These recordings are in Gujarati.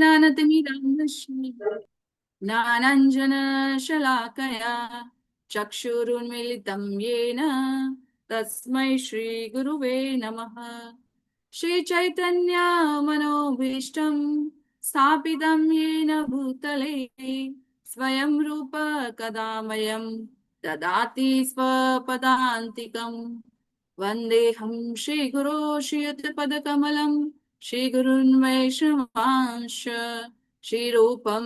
ज्ञानतिमिरान्धस्य ज्ञानाञ्जनशलाकया चक्षुरुन्मीलितं येन तस्मै श्रीगुरुवे नमः। श्रीचैतन्यमनोभीष्टं स्थापितं येन भूतले स्वयं रूप कदा मह्यं ददाति स्वपदान्तिकम्। वन्देऽहं श्रीगुरो श्रीयुतपदकमलं श्रीगुरुन् वैष्णवांश्च श्रीरूपं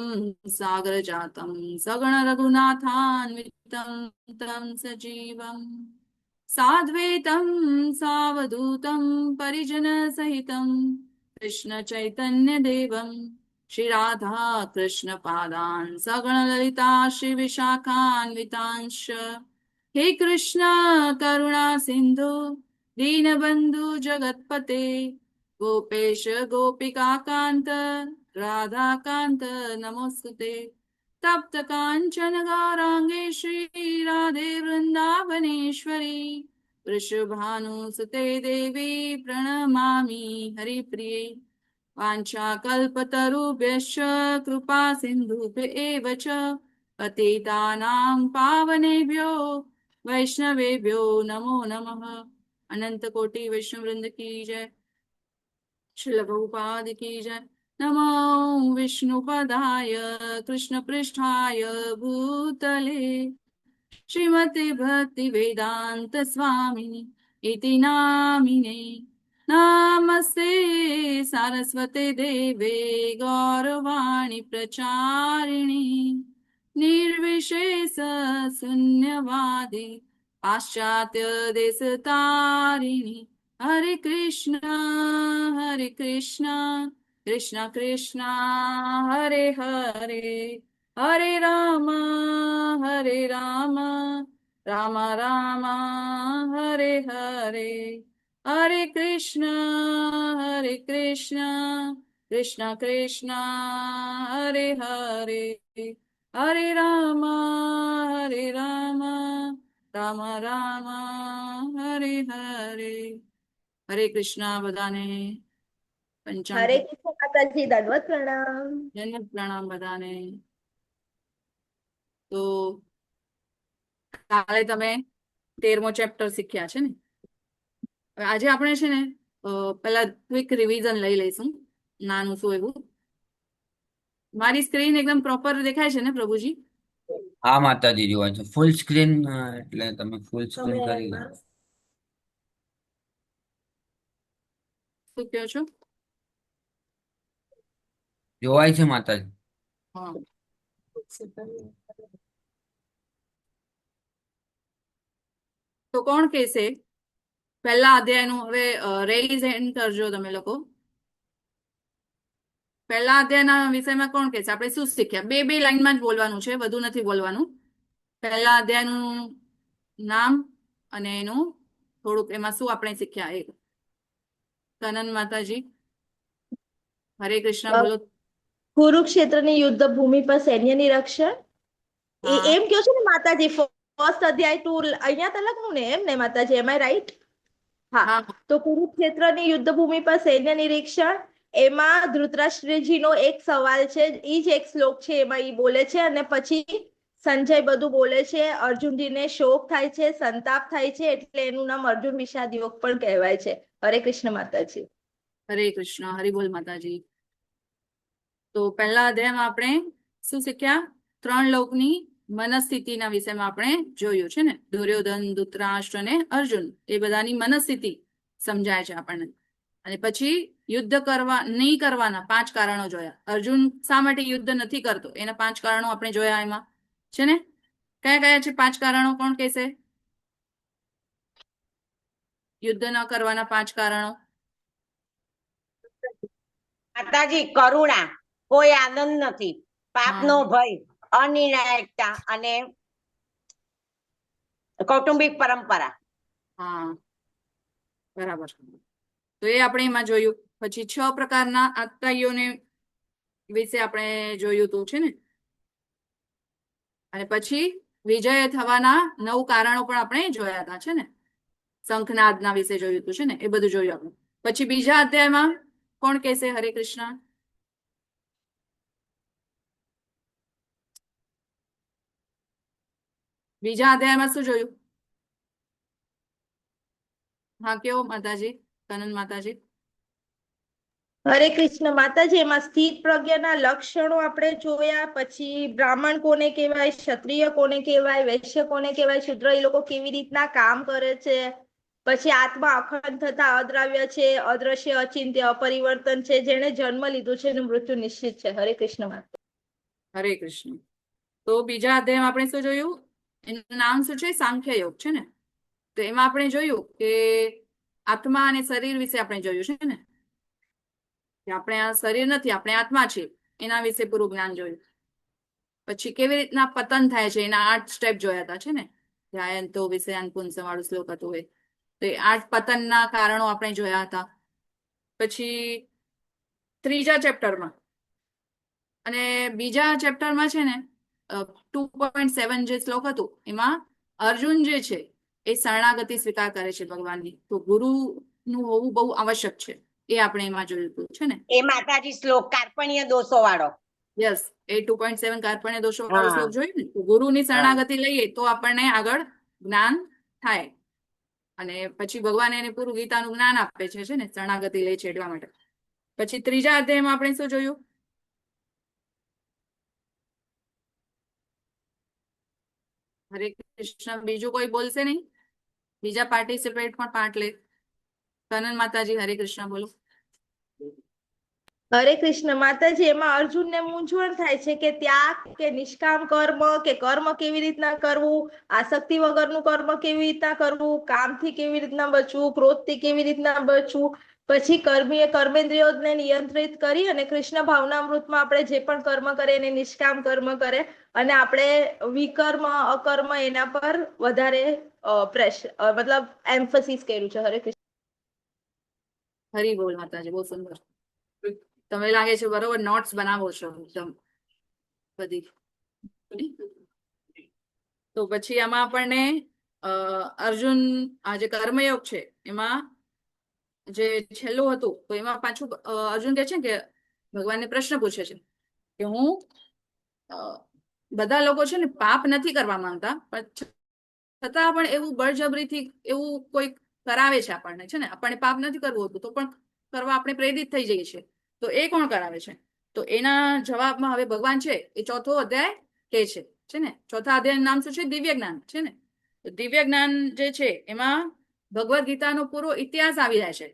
सागरजातं सगणरघुनाथान्वितं तं सजीवम् साद्वैतं सावधूतं परिजनसहितं कृष्णचैतन्यदेवं श्रीराधा कृष्णपादान् सगणललिता श्रीविशाखान्वितांश्च। हे कृष्ण करुणा सिंधु दीनबंधु जगतपते गोपेश गोपिका कांत राधा कांत नमोस्तुते। तप्त कांचन गौरांगे श्री राधे वृंदावनेश्वरी वृषभानुसुते देवी प्रणमामि हरिप्रिये। वाञ्छाकल्पतरुभ्यश्च कृपा सिन्धुभ्येव च पतितानां पावनेभ्यो वैष्णवेभ्यो नमो नमः। अनंत कोटि वैष्णव वृंद की जय। श्रील प्रभुपाद की जय। नमो विष्णुपदाय कृष्ण पृष्ठाय भूतले श्रीमते भक्ति वेदांत स्वामिनि इति नामिने। नमस्ते सारस्वते देवे गौरवाणी प्रचारिणी निर्विशेष शून्यवादी पाश्चात्य देश तारिणी। हरे कृष्ण कृष्ण कृष्ण हरे हरे हरे राम राम राम हरे हरे। हरे कृष्ण कृष्ण कृष्ण हरे हरे हरे राम राम राम हरे हरे। हरे कृष्णा बधाने पंचांग हरे कृष्ण माताजी, दंडवत प्रणाम। जन्म प्रणाम बधाने। तो કાલે તમે 13મો ચેપ્ટર શીખ્યા છે ને? આજે આપણે છે ને પહેલા ક્વિક રિવિઝન લઈ લઈશું, નાનું શું એવું. મારી સ્ક્રીન એકદમ પ્રોપર દેખાય છે ને પ્રભુજી? હા માતાજી, જોવાય છે ફૂલ સ્ક્રીન, એટલે તમે ફૂલ સ્ક્રીન કરી લો. શું કહો છો? જોવાય છે માતાજી. હા, તો કોણ કહેશે પહેલા અધ્યાયનું? હવે રેઇઝ હેન્ડ કરજો તમે લોકો. પહેલા અધ્યાયના વિષયમાં કોણ કહેશે? આપણે શું શીખ્યા? બે લાઈનમાં જ બોલવાનું છે, વધુ નથી બોલવાનું. પહેલા અધ્યાયનું નામ અને એનું થોડુંક એમાં શું આપણે શીખ્યા એ. કનન માતાજી, હરે કૃષ્ણ બોલો. કુરુક્ષેત્રની યુદ્ધ ભૂમિ પર સૈન્ય નિરીક્ષણ. હા. એમ કયો છો ને માતાજી, ફર્સ્ટ અધ્યાય ટુ અહીંયા તો લખવું ને, એમ ને માતાજી? એમ આઈ રાઈટ? હા. હા તો કુરુક્ષેત્રની યુદ્ધ ભૂમિ પર સૈન્ય નિરીક્ષણ, એમાં ધૃતરાષ્ટ્રજીનો એક સવાલ છે, ઈ જ એક શ્લોક છે, એમાં ઈ બોલે છે, અને પછી સંજય બધું બોલે છે. અર્જુનજીને શોક થાય છે, સંતાપ થાય છે, એટલે એનું નામ અર્જુન વિષાદ યોગ પણ કહેવાય છે. હરે કૃષ્ણ માતાજી. હરે કૃષ્ણ, હરિબોલ માતાજી. તો પહેલા અધ્યાયમાં આપણે શું શીખ્યા? 3 લોકની મનસ્થિતિના વિષયમાં આપણે જોયું છે ને. દુર્યોધન, ધૃતરાષ્ટ્ર અને અર્જુન, એ બધાની મનસ્થિતિ સમજાય છે આપણને. અને પછી યુદ્ધ નહીં કરવાના 5 કારણો જોયા. અર્જુન શા માટે યુદ્ધ નથી કરતો એના 5 કારણો આપણે જોયા એમાં છે ને. કયા કયા છે 5 કારણો? કોણ કહેશે? યુદ્ધ ન કરવાના 5 કારણો. માતાજી, કરુણા, કોઈ આનંદ નથી, પાપનો ભય, અનિર્ણાયકતા અને કૌટુંબિક પરંપરા. હા, બરાબર. તો એ આપણે એમાં જોયું. પછી 6 પ્રકારના આત્તાઈઓને વિશે આપણે જોયું હતું છે ને. અને પછી વિજય થવાના 9 કારણો પણ આપણે જોયા હતા છે ને. શંખનાદના વિશે જોયું હતું છે ને, એ બધું જોયું આપણે. પછી બીજા અધ્યાયમાં કોણ કહેશે? હરે કૃષ્ણ. બીજા અધ્યાયમાં શું જોયું? હા, કેવો માતાજી, કનન માતાજી? હરે કૃષ્ણ માતાજી, એમાં સ્થિત પ્રજ્ઞાના લક્ષણો આપણે જોયા, પછી બ્રાહ્મણ કોને કહેવાય, ક્ષત્રિય કોને કહેવાય, વૈશ્ય કોને કહેવાય, શુદ્ર, એ લોકો કેવી રીતના કામ કરે છે, પછી આત્મા અખંડ થતા અદ્રાવ્ય છે, અદ્રશ્ય, અચિંત્ય, અપરિવર્તન છે, જેને જન્મ લીધું છે એનું મૃત્યુ નિશ્ચિત છે. હરે કૃષ્ણ માતા. હરે કૃષ્ણ. તો બીજા અધ્યાયમાં આપણે શું જોયું? એનું નામ શું છે? સાંખ્ય યોગ છે ને. તો એમાં આપણે જોયું કે આત્મા અને શરીર વિશે આપણે જોયું છે ને, કે આપણે આ શરીર નથી, આપણે આત્મા છીએ, એના વિશે પૂરું જ્ઞાન જોયું. પછી કેવી રીતના પતન થાય છે એના 8 સ્ટેપ જોયા હતા છે ને. ધ્યાયંતો વિષયાન પુંસ વાળું શ્લોક હતું એ. તો એ 8 પતનના કારણો આપણે જોયા હતા. પછી ત્રીજા ચેપ્ટરમાં અને બીજા ચેપ્ટરમાં છે ને 2.7 જે શ્લોક હતું એમાં અર્જુન જે છે એ શરણાગતિ સ્વીકાર કરે છે ભગવાનની. તો ગુરુનું હોવું બહુ આવશ્યક છે, એ આપણે એમાં જોયું હતું છે ને. એ માતાજી શ્લોક કાર્પણ્ય દોષો વાળો. યસ, એ 2.7 કાર્પણ્ય દોષો વાળો હા. શ્લોક જોયું ને. તો ગુરુની શરણાગતિ લઈએ તો આપણને આગળ જ્ઞાન થાય, અને પછી ભગવાન એને પૂરું ગીતાનું જ્ઞાન આપે છે ને, શરણાગતિ લઈ છે એટલા માટે. પછી ત્રીજા અધ્યાયમાં આપણે શું જોયું? હરે કૃષ્ણ. બીજું કોઈ બોલશે નહીં? બીજા પાર્ટિસિપેટ પણ પાર્ટ લે. કનન માતાજી હરે કૃષ્ણ બોલો. હરે કૃષ્ણ માતાજી, એમાં અર્જુનને મૂંઝવણ થાય છે કે ત્યાગ કે નિષ્કામ કર્મ, કે કર્મ કેવી રીતના કરવું, આસક્તિ વગરનું કર્મ કેવી રીતના કરવું, કામથી કેવી રીતના બચવું, ક્રોધથી કેવી રીતના બચવું, પછી કર્મેન્દ્રિયોને નિયંત્રિત કરી અને કૃષ્ણ ભાવનામૃતમાં આપણે જે પણ કર્મ કરે એને નિષ્કામ કર્મ કરે, અને આપણે વિકર્મ અકર્મ એના પર વધારે પ્રેશર મતલબ એમ્ફસિસ કર્યું છે. હરે કૃષ્ણ. હરી બોલ માતાજી, બહુ સુંદર. તમે લાગે છે બરોબર નોટ્સ બનાવો છો એકદમ બધી. તો પછી આમાં આપણને અર્જુન આ જે કર્મયોગ છે એમાં જે છેલ્લું હતું, તો એમાં પાછું અર્જુન કહે છે કે ભગવાનને પ્રશ્ન પૂછે છે કે હું બધા લોકો છે ને પાપ નથી કરવા માંગતા, પણ છતાં પણ એવું બળજબરીથી એવું કોઈ કરાવે છે આપણને છે ને, આપણને પાપ નથી કરવું હોતું તો પણ કરવા આપણે પ્રેરિત થઈ જઈએ છીએ. તો એ કોણ કરાવે છે? તો એના જવાબમાં હવે ભગવાન છે એ ચોથો અધ્યાય કે છે ને. ચોથા અધ્યાયનું નામ શું છે? દિવ્ય જ્ઞાન છે ને. તો દિવ્ય જ્ઞાન જે છે એમાં ભગવદ ગીતાનો પૂરો ઇતિહાસ આવી જાય છે,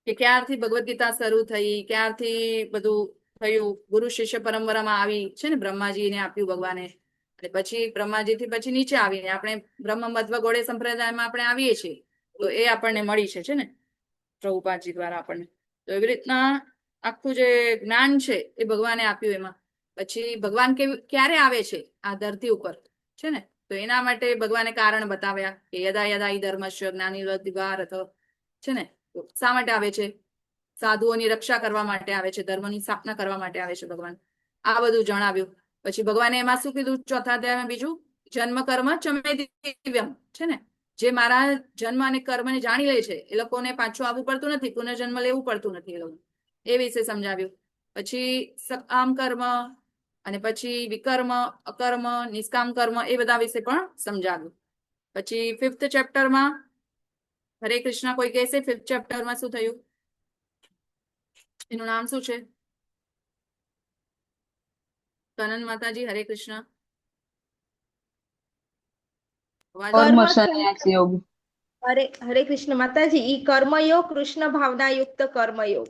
કે ક્યારથી ભગવદ ગીતા શરૂ થઈ, ક્યારથી બધું થયું, ગુરુ શિષ્ય પરંપરામાં આવી છે ને, બ્રહ્માજીને આપ્યું ભગવાને, અને પછી બ્રહ્માજીથી પછી નીચે આવીને આપણે બ્રહ્મ મધ્વ ગોળે સંપ્રદાયમાં આપણે આવીએ છીએ. તો એ આપણને મળી છે ને પ્રભુપાદજી દ્વારા આપણને. તો એવી રીતના આખું જે જ્ઞાન છે એ ભગવાને આપ્યું એમાં. પછી ભગવાન ક્યારે આવે છે આ ધરતી ઉપર છે ને, તો એના માટે ભગવાને કારણ બતાવ્યા કે યદા યદા ઈ ધર્મસ્ય જ્ઞાનિવૃદ્ધિ ભારત છે ને. તો શા માટે આવે છે? સાધુઓની રક્ષા કરવા માટે આવે છે, ધર્મની સ્થાપના કરવા માટે આવે છે ભગવાન. આ બધું જણાવ્યું. પછી ભગવાને એમાં શું કીધું ચોથા અધ્યાયમાં? બીજું, જન્મ કર્મ ચમે દિવ્યમ છે ને. જે મારા જન્મ અને કર્મને જાણી લે છે એ લોકોને પાછું આવવું પડતું નથી, પુનર્જન્મ લેવું પડતું નથી એ લોકો. એ વિશે સમજાવ્યું. પછી સકામ કર્મ, અને પછી વિકર્મ અકર્મ નિષ્કામ કર્મ, એ બધા વિશે પણ સમજાવ્યું. પછી 5th ચેપ્ટરમાં હરે કૃષ્ણ કોઈ કહેશે 5th ચેપ્ટરમાં શું થયું? એનું નામ શું છે? કનન માતાજી હરે કૃષ્ણ. કર્મ સંન્યાસ યોગ. હરે કૃષ્ણ માતાજી, ઈ કર્મયોગ કૃષ્ણ ભાવનાયુક્ત કર્મયોગ.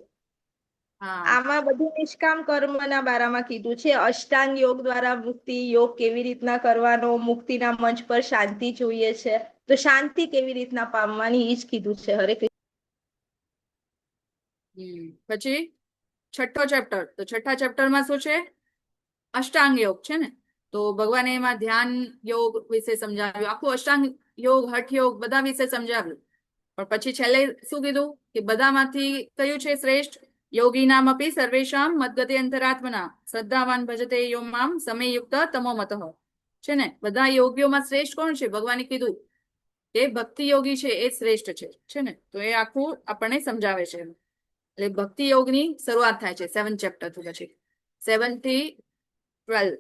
હા, આમાં બધું નિષ્કામ કર્મના બારામાં કીધું છે. અષ્ટાંગ યોગ દ્વારા મુક્તિ યોગ કેવી રીતના કરવાનો, મુક્તિના મંચ પર શાંતિ જોઈએ છે, તો શાંતિ કેવી રીતના પામવાની એ જ કીધું છે. હરે કૃષ્ણ. પછી છઠ્ઠો ચેપ્ટર. તો છઠ્ઠા ચેપ્ટરમાં શું છે? અષ્ટાંગ યોગ છે ને. તો ભગવાને એમાં ધ્યાન યોગ વિશે સમજાવ્યું, આખું અષ્ટાંગ યોગ, હઠ યોગ બધા વિશે સમજાવ્યું. પણ પછી છેલ્લે શું કીધું કે બધામાંથી કયું છે શ્રેષ્ઠ? યોગીનામ અપી સર્વેશામ મદ્ગતે અંતરાત્મના શ્રદ્ધાવાન ભજતે યો મામ સમયયુક્ત તમોમતઃ છે ને. બધા યોગીઓમાં શ્રેષ્ઠ કોણ છે? ભગવાને કીધું કે ભક્તિ યોગી છે એ શ્રેષ્ઠ છે ને. તો એ આખું આપણને સમજાવે છે. એટલે ભક્તિ યોગની શરૂઆત થાય છે 7th ચેપ્ટરથી. પછી 7 થી 12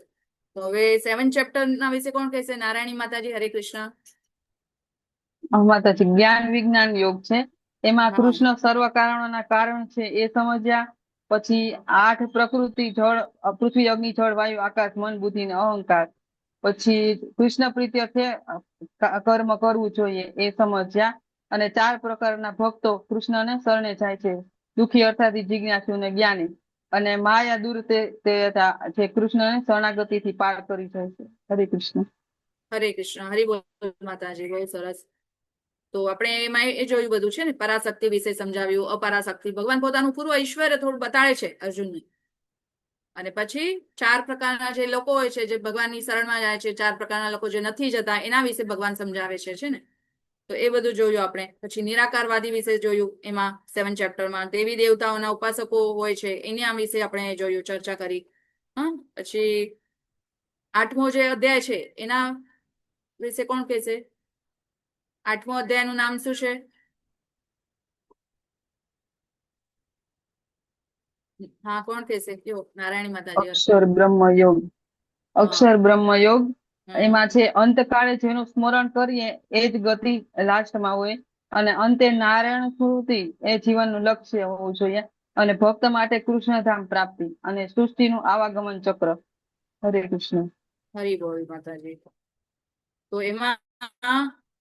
તો હવે 7 ચેપ્ટર ના વિશે કોણ કહેશે? નારાયણી માતાજી, હરે કૃષ્ણ. માતાજી જ્ઞાન વિજ્ઞાન યોગ છે. એમાં હા. કૃષ્ણ સર્વ કારણોના કારણ છે એ સમજ્યા. પછી 8 પ્રકૃતિ, જળ, પૃથ્વી, અગ્નિ, જળ, વાયુ, આકાશ, મન, બુદ્ધિ ને અહંકાર. પછી કૃષ્ણ પ્રીત્યર્થે કર્મ કરવું જોઈએ એ સમજ્યા. અને 4 પ્રકારના ભક્તો કૃષ્ણને શરણે જાય છે, દુઃખી અર્થાત જિજ્ઞાસુ ને જ્ઞાની. અને માયા દૂર તે જે કૃષ્ણને શરણાગતિથી પાર કરી જાય છે. હરે કૃષ્ણ. હરે કૃષ્ણ, હરિ બોલ માતાજી, બહુ સરસ. તો આપણે એમાં એ જોયું બધું છે ને, પરાશક્તિ વિશે સમજાવ્યું, અપરાશક્તિ. ભગવાન પોતાનું પૂરું ઐશ્વર્ય થોડું બતાડે છે અર્જુનને. અને પછી 4 પ્રકારના જે લોકો હોય છે, જે ભગવાનની શરણમાં જાય છે, 4 પ્રકારના લોકો જે નથી જતા, એના વિશે ભગવાન સમજાવે છે ને. તો એ બધું જોયું આપણે. પછી નિરાકારવાદી વિશે જોયું એમાં 7 ચેપ્ટરમાં. દેવી દેવતાઓના ઉપાસકો હોય છે એના વિશે આપણે જોયું, ચર્ચા કરી. પછી 8મો જે અધ્યાય છે એના વિશે કોણ કહેશે? 8મો અધ્યાયનું નામ શું છે? હા, કોણ કહેશે? કયો, નારાયણી માતાજી. અક્ષર બ્રહ્મ યોગ. અક્ષર બ્રહ્મ યોગ. એમાં છે અંતકાળે જેનું સ્મરણ કરીએ એ જ ગતિ લાસ્ટમાં હોય. અને અંતે નારાયણ સ્મૃતિ એ જીવનનું લક્ષ્ય હોવું જોઈએ. અને ભક્ત માટે કૃષ્ણધામ પ્રાપ્તિ અને સૃષ્ટિનું આવાગમન ચક્ર. હરે કૃષ્ણ. હરિ બોલ માતાજી. તો એમાં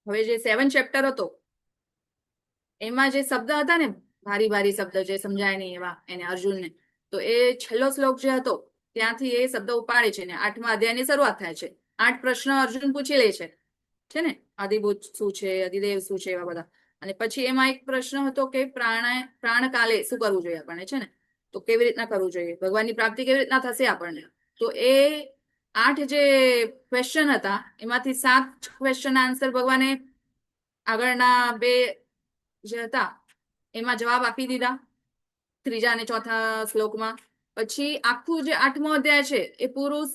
હવે જે 7 ચેપ્ટર હતો એમાં જે શબ્દ હતા ને, ભારી ભારી શબ્દ જે સમજાય નહીં એવા એને અર્જુનને, તો એ છેલ્લો શ્લોક જે હતો ત્યાંથી એ શબ્દ ઉપાડે છે ને 8મા અધ્યાયની શરૂઆત થાય છે. 8 પ્રશ્ન અર્જુન પૂછી લે છે ને, આદિભૂત શું છે, અધિદેવ શું છે, એવા બધા. અને પછી એમાં એક પ્રશ્ન હતો કે પ્રાણ કાલે શું કરવું જોઈએ આપણને, છે ને. તો કેવી રીતના કરવું જોઈએ, ભગવાનની પ્રાપ્તિ કેવી રીતના થશે આપણને. તો એ 8 જે ક્વેશ્ચન હતા એમાંથી 7 ક્વેશ્ચન આન્સર ભગવાને આગળના 2 જે હતા એમાં જવાબ આપી દીધા, 3જા અને 4થા શ્લોકમાં. પછી આખું જે 8મો અધ્યાય છે એ પૂરું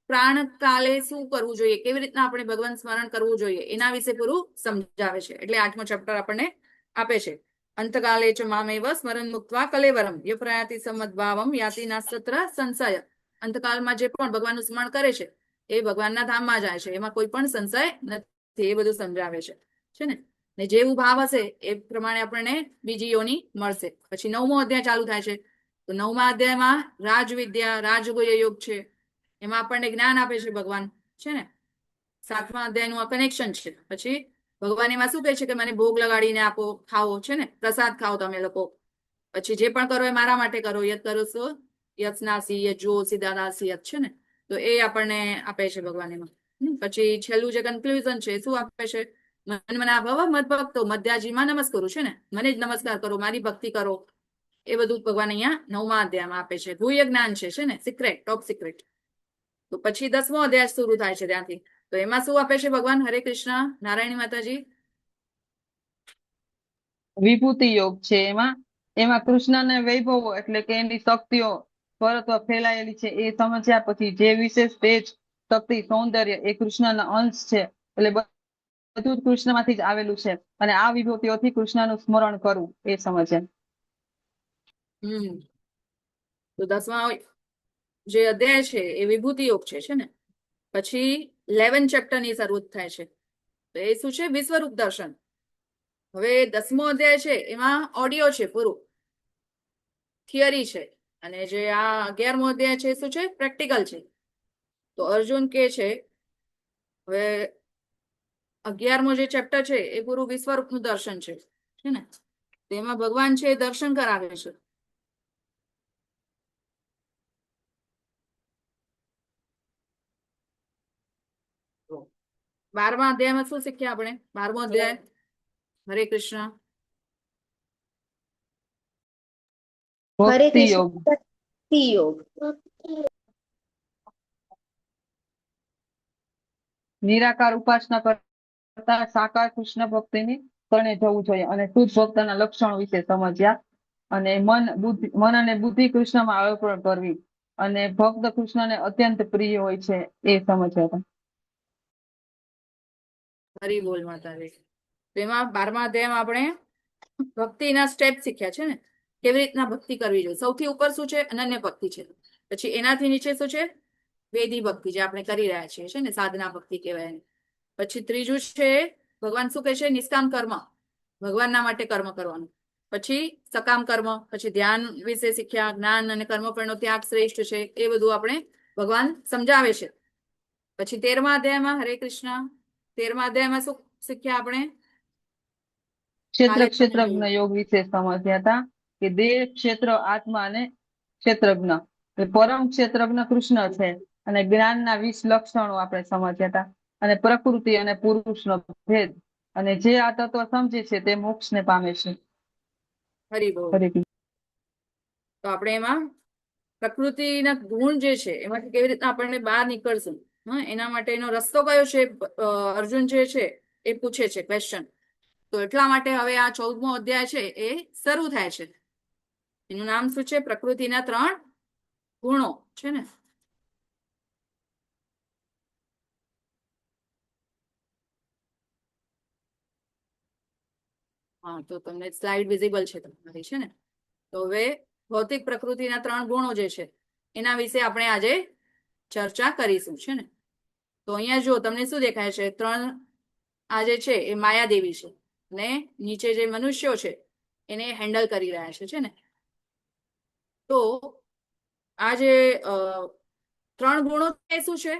પ્રાણ કાલે શું કરવું જોઈએ, કેવી રીતના આપણે ભગવાન સ્મરણ કરવું જોઈએ એના વિશે પૂરું સમજાવે છે. એટલે 8મો ચેપ્ટર આપણને આપે છે. અંતકાલે ચ મામેવ સ્મરણ મુક્ત્વા કલેવરમ યપ્રયાતિ સમદ્ભાવમ યાતિ નાસ્ત્ર સંશય. અંતકાલમાં જે પણ ભગવાનનું સ્મરણ કરે છે એ ભગવાનના ધામમાં જાય છે, એમાં કોઈ પણ સંશય નથી. એ બધું સમજાવે છે ને. ને જેવું ભાવ હશે એ પ્રમાણે આપણને બીજી યોની મળશે. પછી 9મો અધ્યાય ચાલુ થાય છે. તો 9મા અધ્યાયમાં રાજવિદ્યા, રાજગુહ્ય યોગ છે, એમાં આપણને જ્ઞાન આપે છે ભગવાન, છે ને. 7મા અધ્યાયનું આ કનેક્શન છે. પછી ભગવાન એમાં શું કહે છે કે મને ભોગ લગાડીને આપો, ખાઓ, છે ને, પ્રસાદ ખાઓ તમે લોકો. પછી જે પણ કરો એ મારા માટે કરો, યત કરો સો યત્નાસી યજો સિદ્ધાદાસી યત, છે ને. તો એ આપણને આપે છે ભગવાન એમાં. પછી છેલ્લું જે કન્ક્લુઝન છે શું આપે છે? મન્મના ભવ મદ્ભક્તો મધ્યાજીમાં નમસ્કરું, છે ને. મને જ નમસ્કાર કરો, મારી ભક્તિ કરો. એ બધું ભગવાન અહીંયા 9મા અધ્યાયમાં આપે છે. ગુહ્ય જ્ઞાન છે ને, સિક્રેટ, ટોપ સિક્રેટ. તો પછી 10મો અધ્યાય શરૂ થાય છે ત્યાંથી. તો એમાં શું આપે છે ભગવાન? હરે કૃષ્ણ, નારાયણી માતાજી. વિભૂતિ યોગ છે. એમાં કૃષ્ણને વૈભવો એટલે કે એની શક્તિઓ પરત્વ ફેલાયેલી છે એ સમજ્યા. પછી જે વિશેષ તેજ, શક્તિ, સૌંદર્ય એ કૃષ્ણના અંશ છે, એટલે બધું જ કૃષ્ણમાંથી જ આવેલું છે. અને આ વિભૂતિઓથી કૃષ્ણનું સ્મરણ કરવું એ સમજ્યા. તો 10મા જે અધ્યાય છે એ વિભૂતિ યોગ છે ને. પછી 11 ચેપ્ટરની શરૂઆત થાય છે. તો એ શું છે? વિશ્વરૂપ દર્શન. હવે 10મો અધ્યાય છે એમાં ઓડિયો છે, પૂરું થિયરી છે. અને જે આ 11મો અધ્યાય છે શું છે? પ્રેક્ટિકલ છે. તો અર્જુન કે છે હવે 11મો જે ચેપ્ટર છે એ પૂરું વિશ્વરૂપનું દર્શન છે ને. તેમાં ભગવાન છે એ દર્શન કરાવે છે. તો 12મા અધ્યાયમાં શું શીખ્યા આપણે? 12મો અધ્યાય, હરે કૃષ્ણ. હરે ભક્તિ કૃષ્ણ. યોગ. ભક્તિ યોગ. નિરાકાર ઉપાસના કરતા સાકાર કૃષ્ણ ભક્તિની શરણે જવું જોઈએ. અને શુદ્ધ ભક્તના લક્ષણો વિશે સમજ્યા. અને મન અને બુદ્ધિ કૃષ્ણમાં અર્પણ કરવી. અને ભક્ત કૃષ્ણને અત્યંત પ્રિય હોય છે એ સમજ્યા હતા. હરી બોલ માતાજી. તેમાં 12મા અધ્યાયમાં આપણે ભક્તિના સ્ટેપ શીખ્યા છે ને, કેવી રીતના ભક્તિ કરવી જોઈએ. સૌથી ઉપર શું છે? અનન્ય ભક્તિ છે. પછી એનાથી નીચે શું છે? વેદી ભક્તિ જે આપણે કરી રહ્યા છીએ છે ને, સાધના ભક્તિ કહેવાય એને. પછી ત્રીજું છે ભગવાન શું કહે છે? નિષ્કામ કર્મ, ભગવાનના માટે કર્મ કરવાનું. પછી સકામ કર્મ, પછી ધ્યાન વિશે શીખ્યા, જ્ઞાન અને કર્મફળનો ત્યાગ શ્રેષ્ઠ છે, એ બધું આપણે ભગવાન સમજાવે છે. પછી 13મા અધ્યાયમાં, હરે કૃષ્ણ, 13મા અધ્યાયમાં શું શીખ્યા આપણે? ક્ષેત્ર કાલે જ તમે ક્ષેત્રજ્ઞ જોયું. યોગ વિશે સમજ્યા હતા કે દેહ, ક્ષેત્ર, આત્મા અને ક્ષેત્રજ્ઞ. એ પરમ ક્ષેત્રજ્ઞ કૃષ્ણ છે અને જ્ઞાનના 20 લક્ષણો આપણે સમજ્યા હતા, અને પ્રકૃતિ અને પુરુષનો ભેદ, અને જે આ તત્વ સમજે છે તે મોક્ષને પામે છે. હરિ બોલ. હરે કૃષ્ણ. તો આપણે એમાં પ્રકૃતિના ગુણ જે છે એમાંથી કેવી રીતના આપણને બહાર નીકળશું, એના માટેનો રસ્તો કયો છે? અર્જુન જે છે એ પૂછે છે ક્વેશ્ચન. તો એટલા માટે હવે આ 14મો અધ્યાય છે એ શરૂ થાય છે. એનું નામ શું છે? પ્રકૃતિના 3 ગુણો છે ને. હા, તો તમને સ્લાઇડ વિઝિબલ છે તમારી, છે ને. તો હવે ભૌતિક પ્રકૃતિના 3 ગુણો જે છે એના વિશે આપણે આજે ચર્ચા કરીશું, છે ને. તો અહીંયા જો તમને શું દેખાય છે? 3 આ જે છે એ માયાદેવી છે, ને નીચે જે મનુષ્યો છે એને હેન્ડલ કરી રહ્યા છે ને. તો આ જે 3 ગુણો એ શું છે?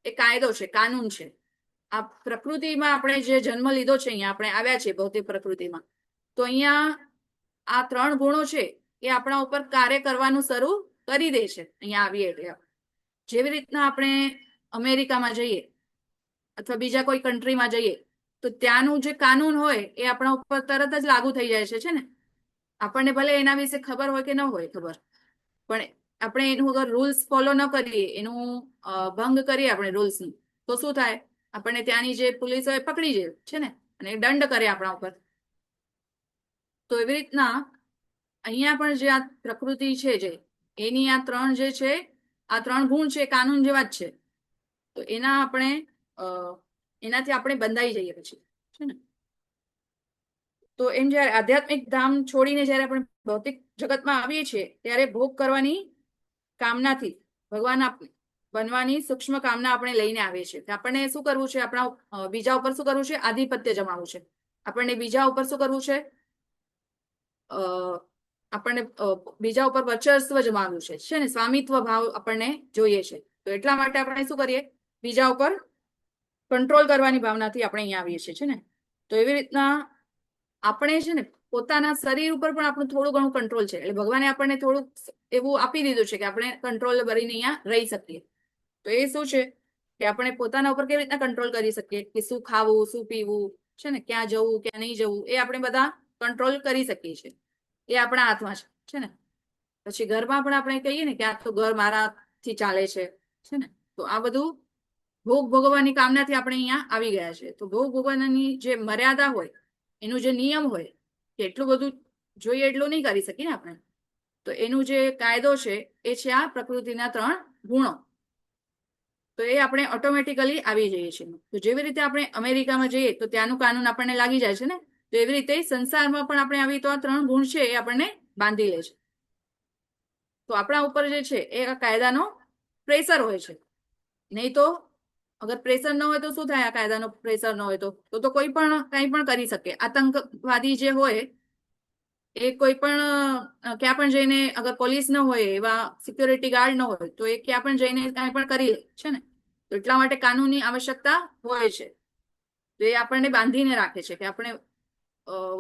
એ કાયદો છે, કાનૂન છે. આ પ્રકૃતિમાં આપણે જે જન્મ લીધો છે, અહીંયા આપણે આવ્યા છીએ ભૌતિક પ્રકૃતિમાં, તો અહીંયા આ 3 ગુણો છે એ આપણા ઉપર કાર્ય કરવાનું શરૂ કરી દે છે. અહીંયા આવીએ એટલે જેવી રીતના આપણે અમેરિકામાં જઈએ અથવા બીજા કોઈ કન્ટ્રીમાં જઈએ તો ત્યાંનું જે કાનૂન હોય એ આપણા ઉપર તરત જ લાગુ થઈ જાય છે ને. આપણને ભલે એના વિશે ખબર હોય કે ન હોય ખબર, પણ આપણે એનું અગર રૂલ્સ ફોલો ન કરીએ, એનું ભંગ કરીએ આપણે રૂલ્સનું, તો શું થાય? આપણને ત્યાંની જે પોલીસ હોય પકડી જાય છે ને, અને દંડ કરે આપણા ઉપર. તો એવી રીતના અહીંયા પણ જે આ પ્રકૃતિ છે, જે એની આ 3 જે છે, આ 3 ગુણ છે, કાનૂન જેવા જ છે. તો એનાથી આપણે બંધાઈ જઈએ પછી, છે ને. તો એમ જયારે આધ્યાત્મિક ધામ છોડીને જયારે આપણે ભૌતિક જગતમાં આવીએ છીએ ત્યારે ભોગ કરવાની કામનાથી ભગવાન બનવાની સૂક્ષ્મ કામના આપણે લઈને આવીએ છીએ. આપણને શું કરવું છે? આપણા બીજા ઉપર શું કરવું છે? આધિપત્ય જમાવવું છે. આપણને બીજા ઉપર શું કરવું છે? આપણને બીજા ઉપર વર્ચસ્વ જમાવવું છે ને. સ્વામિત્વ ભાવ આપણને જોઈએ છે. તો એટલા માટે આપણે શું કરીએ? બીજા ઉપર કંટ્રોલ કરવાની ભાવનાથી આપણે અહીંયા આવીએ છીએ, છે ને. તો એવી રીતના આપણે છે ને પોતાના શરીર ઉપર પણ આપણું થોડું ઘણું કંટ્રોલ છે. એટલે ભગવાને આપણને થોડુંક એવું આપી દીધું છે કે આપણે કંટ્રોલ કરીને અહીંયા રહી શકીએ. તો એ શું છે કે આપણે પોતાના ઉપર કેવી રીતના કંટ્રોલ કરી શકીએ કે શું ખાવું, શું પીવું, છે ને, ક્યાં જવું, ક્યાં નહીં જવું, એ આપણે બધા કંટ્રોલ કરી શકીએ છીએ. એ આપણા હાથમાં છે ને. પછી ઘરમાં પણ આપણે કહીએ ને કે આ તો ઘર મારાથી ચાલે છે ને. તો આ બધું ભોગ ભોગવવાની કામનાથી આપણે અહીંયા આવી ગયા છે. તો ભોગ ભોગવવાની જે મર્યાદા હોય, એનું જે નિયમ હોય કે એટલું બધું જોઈએ એટલું નહીં કરી શકીએ ને આપણે. તો એનું જે કાયદો છે એ છે આ પ્રકૃતિના 3 ગુણો. તો એ આપણે ઓટોમેટિકલી આવી જઈએ છીએ. તો જેવી રીતે આપણે અમેરિકામાં જઈએ તો ત્યાંનું કાનૂન આપણને લાગી જાય છે ને, તો એવી રીતે સંસારમાં પણ આપણે આવી તો આ 3 ગુણ છે એ આપણને બાંધી લે છે. તો આપણા ઉપર જે છે એ આ કાયદાનો પ્રેશર હોય છે. નહીં તો અગર પ્રેશર ન હોય તો શું થાય? આ કાયદાનો પ્રેશર ન હોય તો કોઈ પણ કંઈ પણ કરી શકે. આતંકવાદી જે હોય એ કોઈ પણ ક્યાં પણ જઈને, અગર પોલીસ ન હોય, એવા સિક્યોરિટી ગાર્ડ ન હોય, તો એ ક્યાં પણ જઈને કાંઈ પણ કરી લે છે ને. તો એટલા માટે કાનૂનની આવશ્યકતા હોય છે. તો એ આપણને બાંધીને રાખે છે કે આપણે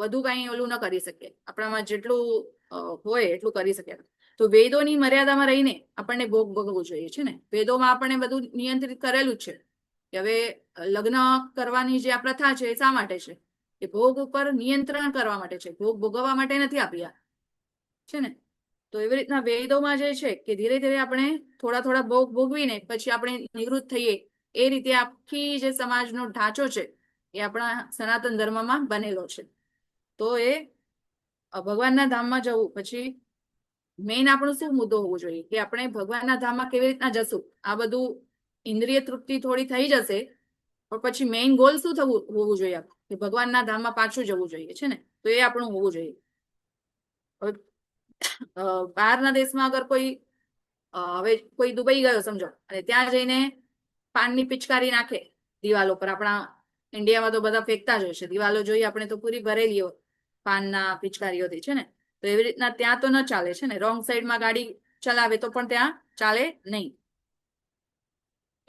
વધુ કંઈ ઓલું ન કરી શકીએ. આપણામાં જેટલું હોય એટલું કરી શકીએ. તો વેદોની મર્યાદામાં રહીને આપણને ભોગ ભોગવવું જોઈએ, છે ને. વેદોમાં આપણને બધું નિયંત્રિત કરેલું જ છે કે હવે લગ્ન કરવાની જે આ પ્રથા છે એ શા માટે છે? એ ભોગ ઉપર નિયંત્રણ કરવા માટે છે, ભોગ ભોગવવા માટે નથી આપ્યા, છે ને. તો એવી રીતના વેદોમાં જે છે કે ધીરે ધીરે આપણે થોડા થોડા ભોગ ભોગવીને પછી આપણે નિવૃત્ત થઈએ. એ રીતે આખી જે સમાજનો ઢાંચો છે એ આપણા સનાતન ધર્મમાં બનેલો છે. તો એ ભગવાનના ધામમાં જવું, પછી મેઇન આપણું શું મુદ્દો હોવો જોઈએ કે આપણે ભગવાનના ધામમાં કેવી રીતના જશું. આ બધું ઇન્દ્રિય તૃપ્તિ થોડી થઈ જશે, પણ પછી મેઇન ગોલ શું હોવું જોઈએ? કે ભગવાનના ધામમાં પાછું જવું જોઈએ, છે ને. તો એ આપણું હોવું જોઈએ. બહારના દેશમાં અગર કોઈ હવે કોઈ દુબઈ ગયો સમજો અને ત્યાં જઈને પાનની પિચકારી નાખે દિવાલો પર, આપણા ઇન્ડિયામાં તો બધા ફેંકતા જ હોય છે, દિવાલો જોઈએ આપણે તો પૂરી ભરેલી હોય પાનના પિચકારીઓથી, છે ને. તો એવી રીતના ત્યાં તો ન ચાલે, છે ને. રોંગ સાઈડમાં ગાડી ચલાવે તો પણ ત્યાં ચાલે નહીં.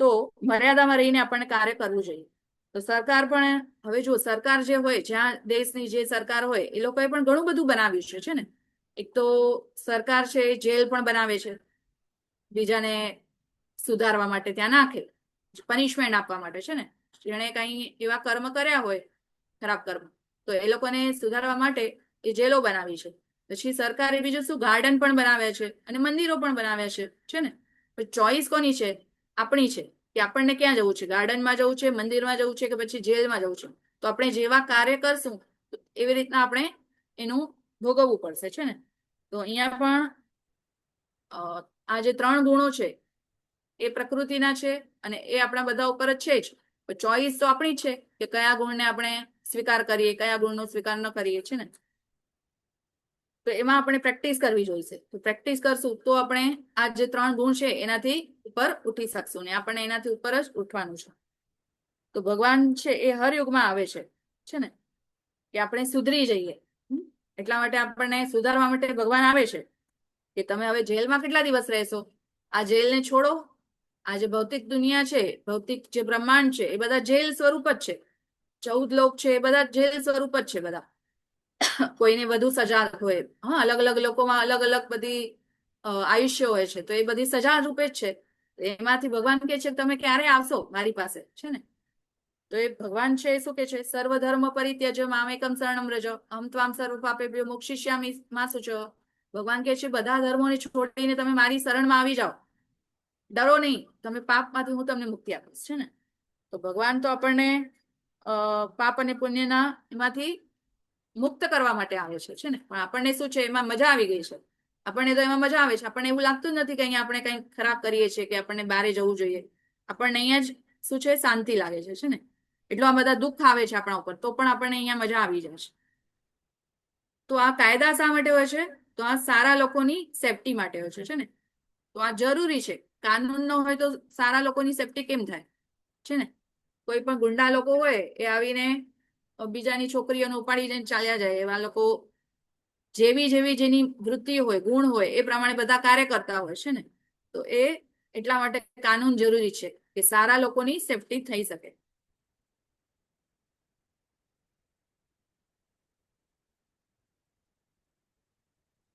તો મર્યાદામાં રહીને આપણને કાર્ય કરવું જોઈએ. તો સરકાર પણ હવે જો સરકાર જે હોય, જ્યાં દેશની જે સરકાર હોય એ લોકોએ પણ ઘણું બધું બનાવ્યું છે ને. એક તો સરકાર છે જેલ પણ બનાવે છે, બીજાને સુધારવા માટે ત્યાં નાખે, પનિશમેન્ટ આપવા માટે, છે ને. જેણે કઈ એવા કર્મ કર્યા હોય, ખરાબ કર્મ, તો એ લોકોને સુધારવા માટે એ જેલો બનાવી છે. પછી સરકારે બીજું શું ગાર્ડન પણ બનાવ્યા છે અને મંદિરો પણ બનાવ્યા છે ને. ચોઈસ કોની છે? આપણી છે કે આપણને ક્યાં જવું છે, ગાર્ડનમાં જવું છે, મંદિરમાં જવું છે કે પછી જેલમાં જવું છે. તો આપણે જેવા કાર્ય કરશું એવી રીતના આપણે એનું ભોગવવું પડશે, છે ને. તો અહીંયા પણ આ જે 3 ગુણો છે એ પ્રકૃતિના છે અને એ આપણા બધા ઉપર જ છે જ. ચોઈસ તો આપણી છે કે કયા ગુણને આપણે સ્વીકાર કરીએ, કયા ગુણનો સ્વીકાર ન કરીએ, છે ને. તો એમાં આપણે પ્રેક્ટિસ કરવી જોઈશે. તો પ્રેક્ટિસ કરશું તો આપણે આ જે 3 ગુણ છે એનાથી ઉપર ઉઠી શકશું ને આપણને એનાથી ઉપર જ ઉઠવાનું છે. તો ભગવાન છે એ હર યુગમાં આવે છે ને, કે આપણે સુધરી જઈએ. એટલા માટે આપણને સુધારવા માટે ભગવાન આવે છે કે તમે હવે જેલમાં કેટલા દિવસ રહેશો, આ જેલને છોડો. આ જે ભૌતિક દુનિયા છે, ભૌતિક જે બ્રહ્માંડ છે એ બધા જેલ સ્વરૂપ જ છે. 14 લોક છે એ બધા જેલ સ્વરૂપ જ છે બધા. કોઈને વધુ સજા હોય, હા, અલગ અલગ લોકોમાં અલગ અલગ બધી આયુષ્ય હોય છે, તો એ બધી સજા રૂપે જ છે. એમાંથી ભગવાન કે છે તમે ક્યારે આવશો મારી પાસે, છે ને. તો એ ભગવાન છે એ શું કે છે? સર્વધર્મ પરિત્યજ મામેકમ શરણમ વ્રજ અહમ ત્વામ સર્વ પાપેભ્યો મોક્ષિષ્યામિ મા શુચઃ. ભગવાન કે છે બધા ધર્મોને છોડીને તમે મારી શરણમાં આવી જાઓ, ડરો નહીં, તમે પાપમાંથી હું તમને મુક્તિ આપીશ, છે ને. તો ભગવાન તો આપણને પાપ અને પુણ્યના એમાંથી મુક્ત કરવા માટે આવે છે ને. પણ આપણને શું છે, એમાં મજા આવી ગઈ છે. આપણને તો એમાં મજા આવે છે. આપણને એવું લાગતું જ નથી કે અહીંયા આપણે કંઈક ખરાબ કરીએ છીએ કે આપણને બહારે જવું જોઈએ. આપણને અહીંયા જ શું છે, શાંતિ લાગે છે ને. એટલા બધા દુઃખ આવે છે આપણા ઉપર, તો પણ આપણને અહીંયા મજા આવી જાય છે. તો આ કાયદા શા માટે હોય છે? તો આ સારા લોકોની સેફટી માટે હોય છે ને. તો આ જરૂરી છે. કાનૂન ન હોય તો સારા લોકોની સેફટી કેમ થાય, છે ને. કોઈ પણ ગુંડા લોકો હોય એ આવીને બીજાની છોકરીઓને ઉપાડી લઈને ચાલ્યા જાય. એવા લોકો જેવી જેની વૃત્તિ હોય, ગુણ હોય એ પ્રમાણે બધા કાર્ય કરતા હોય છે ને. તો એ એટલા માટે કાનૂન જરૂરી છે કે સારા લોકોની સેફટી થઈ શકે.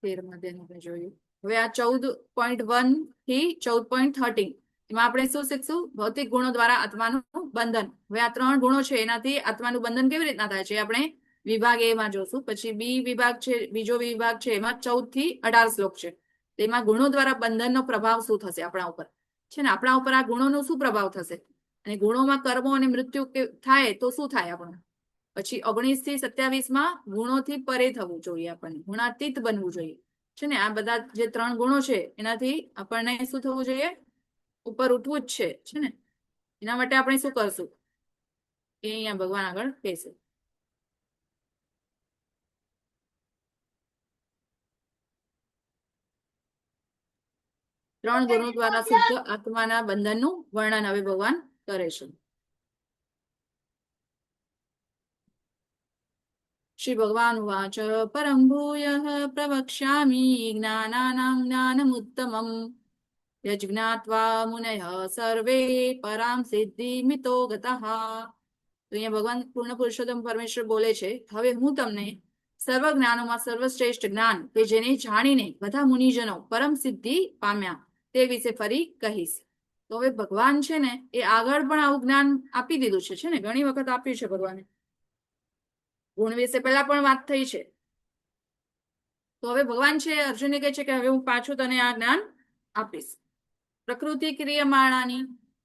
જોયું. હવે આ 14.1 થી 14.13 એમાં આપણે શું શીખશું? ભૌતિક ગુણો દ્વારા આત્માનું બંધન. હવે આ 3 ગુણો છે એનાથી આત્માનું બંધન કેવી રીતના થાય છે આપણે વિભાગ A માં જોશું. પછી બી વિભાગ છે, બીજો વિભાગ છે, એમાં 14 થી 18 શ્લોક છે. તેમાં ગુણો દ્વારા બંધનનો પ્રભાવ શું થશે આપણા ઉપર, છે ને. આપણા ઉપર આ ગુણોનો શું પ્રભાવ થશે અને ગુણોમાં કર્મો અને મૃત્યુ થાય તો શું થાય આપણને. પછી 19 થી 27 માં ગુણોથી પરે થવું જોઈએ, આપણને ગુણાતીત બનવું જોઈએ, છે ને. આ બધા જે 3 ગુણો છે એનાથી આપણને શું થવું જોઈએ? ઉપર ઉઠવું જ છે ને. એના માટે આપણે શું કરશું એ અહીંયા ભગવાન આગળ કહેશે. ત્રણ ગુણો દ્વારા શુદ્ધ આત્માના બંધનનું વર્ણન હવે ભગવાન કરે છે. શ્રી ભગવાન ઉવાચ પરમ ભૂયઃ પ્રવક્ષ્યામિ જ્ઞાનાનાં જ્ઞાનમુત્તમम् યજ્ઞાત્વા મુનયઃ સર્વે પરામ સિદ્ધિમિતો ગતઃ. તો અહીંયા ભગવાન પૂર્ણ પુરુષોત્તમ પરમેશ્વર બોલે છે, હવે હું તમને સર્વ જ્ઞાનોમાં સર્વશ્રેષ્ઠ જ્ઞાન કે જેને જાણીને બધા મુનિજનો પરમ સિદ્ધિ પામ્યા તે વિશે ફરી કહીશ. તો હવે ભગવાન છે ને એ આગળ પણ આવું જ્ઞાન આપી દીધું છે ને. ઘણી વખત આપ્યું છે ભગવાને. ગુણ વિશે પહેલા પણ વાત થઈ છે. તો હવે ભગવાન છે અર્જુનને કહે છે કે હવે હું પાછું તને આ જ્ઞાન આપીશ. પ્રકૃતિ ક્રિયમાણાની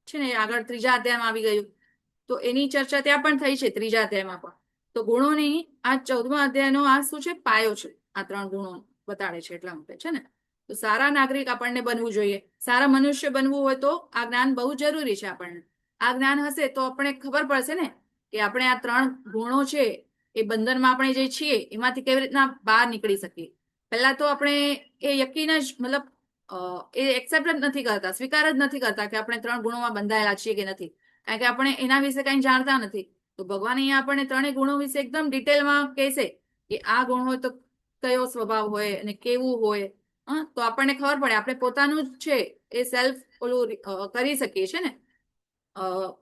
છે ને આગળ 3જા અધ્યાયમાં આવી ગયું. તો એની ચર્ચા ત્યાં પણ થઈ છે 3જા અધ્યાયમાં પણ. તો ગુણોની આ 14મા અધ્યાયનો આ શું છે? પાયો છે. આ 3 ગુણો બતાડે છે એટલા માટે, છે ને. તો સારા નાગરિક આપણને બનવું જોઈએ, સારા મનુષ્ય બનવું હોય તો આ જ્ઞાન બહુ જરૂરી છે આપણને. આ જ્ઞાન હશે તો આપણે ખબર પડશે ને કે આપણે આ 3 ગુણો છે એ બંધનમાં આપણે જે છીએ એમાંથી કેવી રીતના બહાર નીકળી શકીએ. પહેલા તો આપણે એ યકીન જ મતલબ એ એક્સેપ્ટ જ નથી કરતા, સ્વીકાર જ નથી કરતા કે આપણે 3 ગુણોમાં બંધાયેલા છીએ કે નથી, કારણ કે આપણે એના વિશે કઈ જાણતા નથી. તો ભગવાન અહીંયા આપણને 3 ગુણો વિશે એકદમ ડિટેલમાં કહેશે કે આ ગુણ હોય તો કયો સ્વભાવ હોય અને કેવું હોય. તો આપણને ખબર પડે, આપણે પોતાનું જ છે એ સેલ્ફ ઓલું કરી શકીએ છીએ ને,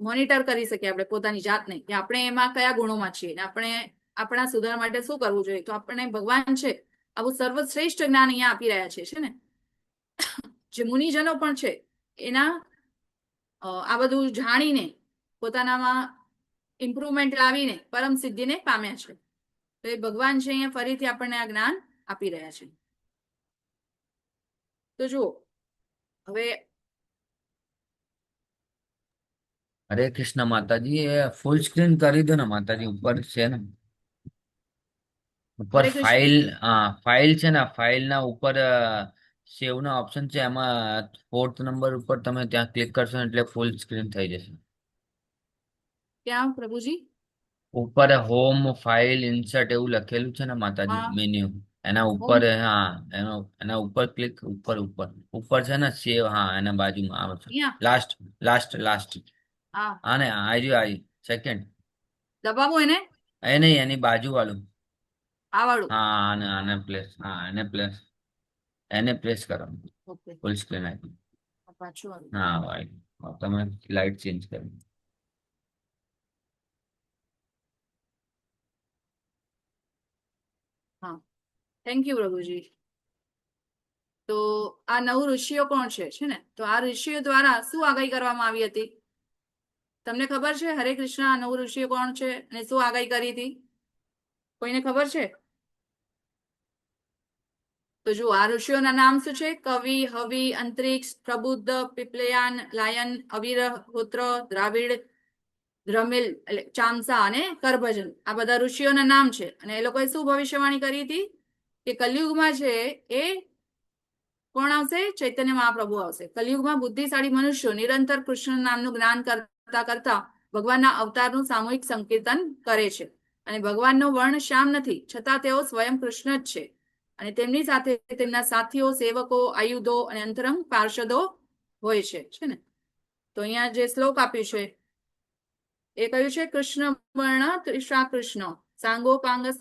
મોનિટર કરી શકીએ આપણે પોતાની જાતને કે આપણે એમાં કયા ગુણોમાં છીએ ને આપણે આપણા સુધાર માટે શું કરવું જોઈએ. તો આપણને ભગવાન છે આવું સર્વશ્રેષ્ઠ જ્ઞાન અહીંયા આપી રહ્યા છે ને. જે મુનિજનો પણ છે એના આ બધું જાણીને પોતાનામાં ઇમ્પ્રુવમેન્ટ લાવીને પરમ સિદ્ધિને પામ્યા છે. તો એ ભગવાન છે અહીંયા ફરીથી આપણને આ જ્ઞાન આપી રહ્યા છે. તો જુઓ હવે હરે કૃષ્ણ માતાજી, એ ફૂલ સ્ક્રીન કરી દો ને માતાજી. ઉપર છે ને, ઉપર હરે કૃષ્ણ. ફાઇલ, હા ફાઇલ છે ને, ફાઇલ ના ઉપર સેવ ના ઓપ્શન છે, એમાં 4th નંબર ઉપર તમે ત્યાં ક્લિક કરશો ને એટલે ફૂલ સ્ક્રીન થઈ જશે. ક્યાં પ્રભુજી? ઉપર હોમ ફાઇલ ઇન્સર્ટ એવું લખેલું છે ને માતાજી, હા. મેન્યુ એના ઉપર, હા એના ઉપર ક્લિક, ઉપર છે ને સેવ, હા એના બાજુમાં આવે છે અહીંયા લાસ્ટ. હા હા ને આવી સેકન્ડ, દબાવો એને, એ નહીં એની બાજુ વાળું, આ વાળું. હા આને પ્લેસ, હા એને પ્રેસ કરો, ઓકે, ફૂલ સ્ક્રીન આવી. પાછું આવ્યું. હા ભાઈ, તમે લાઈટ ચેન્જ કરી. હા, થેન્ક યુ પ્રભુજી. તો આ 9 ઋષિઓ કોણ છે ને? તો આ ઋષિઓ દ્વારા શું આગાહી કરવામાં આવી હતી તમને ખબર છે? હરે કૃષ્ણ. આ 9 ઋષિઓ કોણ છે અને શું આગાહી કરી હતી? કોઈને ખબર છે? તો જો આ ઋષિઓના નામ શું છે? કવિ, હવિ, અંતરિક્ષ, પ્રબુદ્ધ, પીપલયાન, લાયન, અવિરહ, હોત્ર, દ્રાવિડ, દ્રમિલ એટલે ચામસા અને કરભજન. આ બધા ઋષિઓના નામ છે. અને એ લોકોએ શું ભવિષ્યવાણી કરી હતી કે કલયુગમાં છે એ કોણ આવશે? ચૈતન્ય મહાપ્રભુ આવશે. કલયુગમાં બુદ્ધિશાળી મનુષ્યો નિરંતર કૃષ્ણ નામનું જ્ઞાન કરતા કરતા ભગવાનના અવતારનું સામૂહિક સંકીર્તન કરે છે. અને ભગવાનનો વર્ણ શ્યામ નથી, છતાં તેઓ સ્વયં કૃષ્ણ જ છે. અને તેમની સાથે તેમના સાથીઓ, સેવકો, આયુધો અને અંતરંગ પાર્ષદો હોય છે ને. તો અહીંયા જે શ્લોક આપ્યું છે એ કયું છે? કૃષ્ણ વર્ણ ત્રિષા કૃષ્ણ સાંગોપાંગસ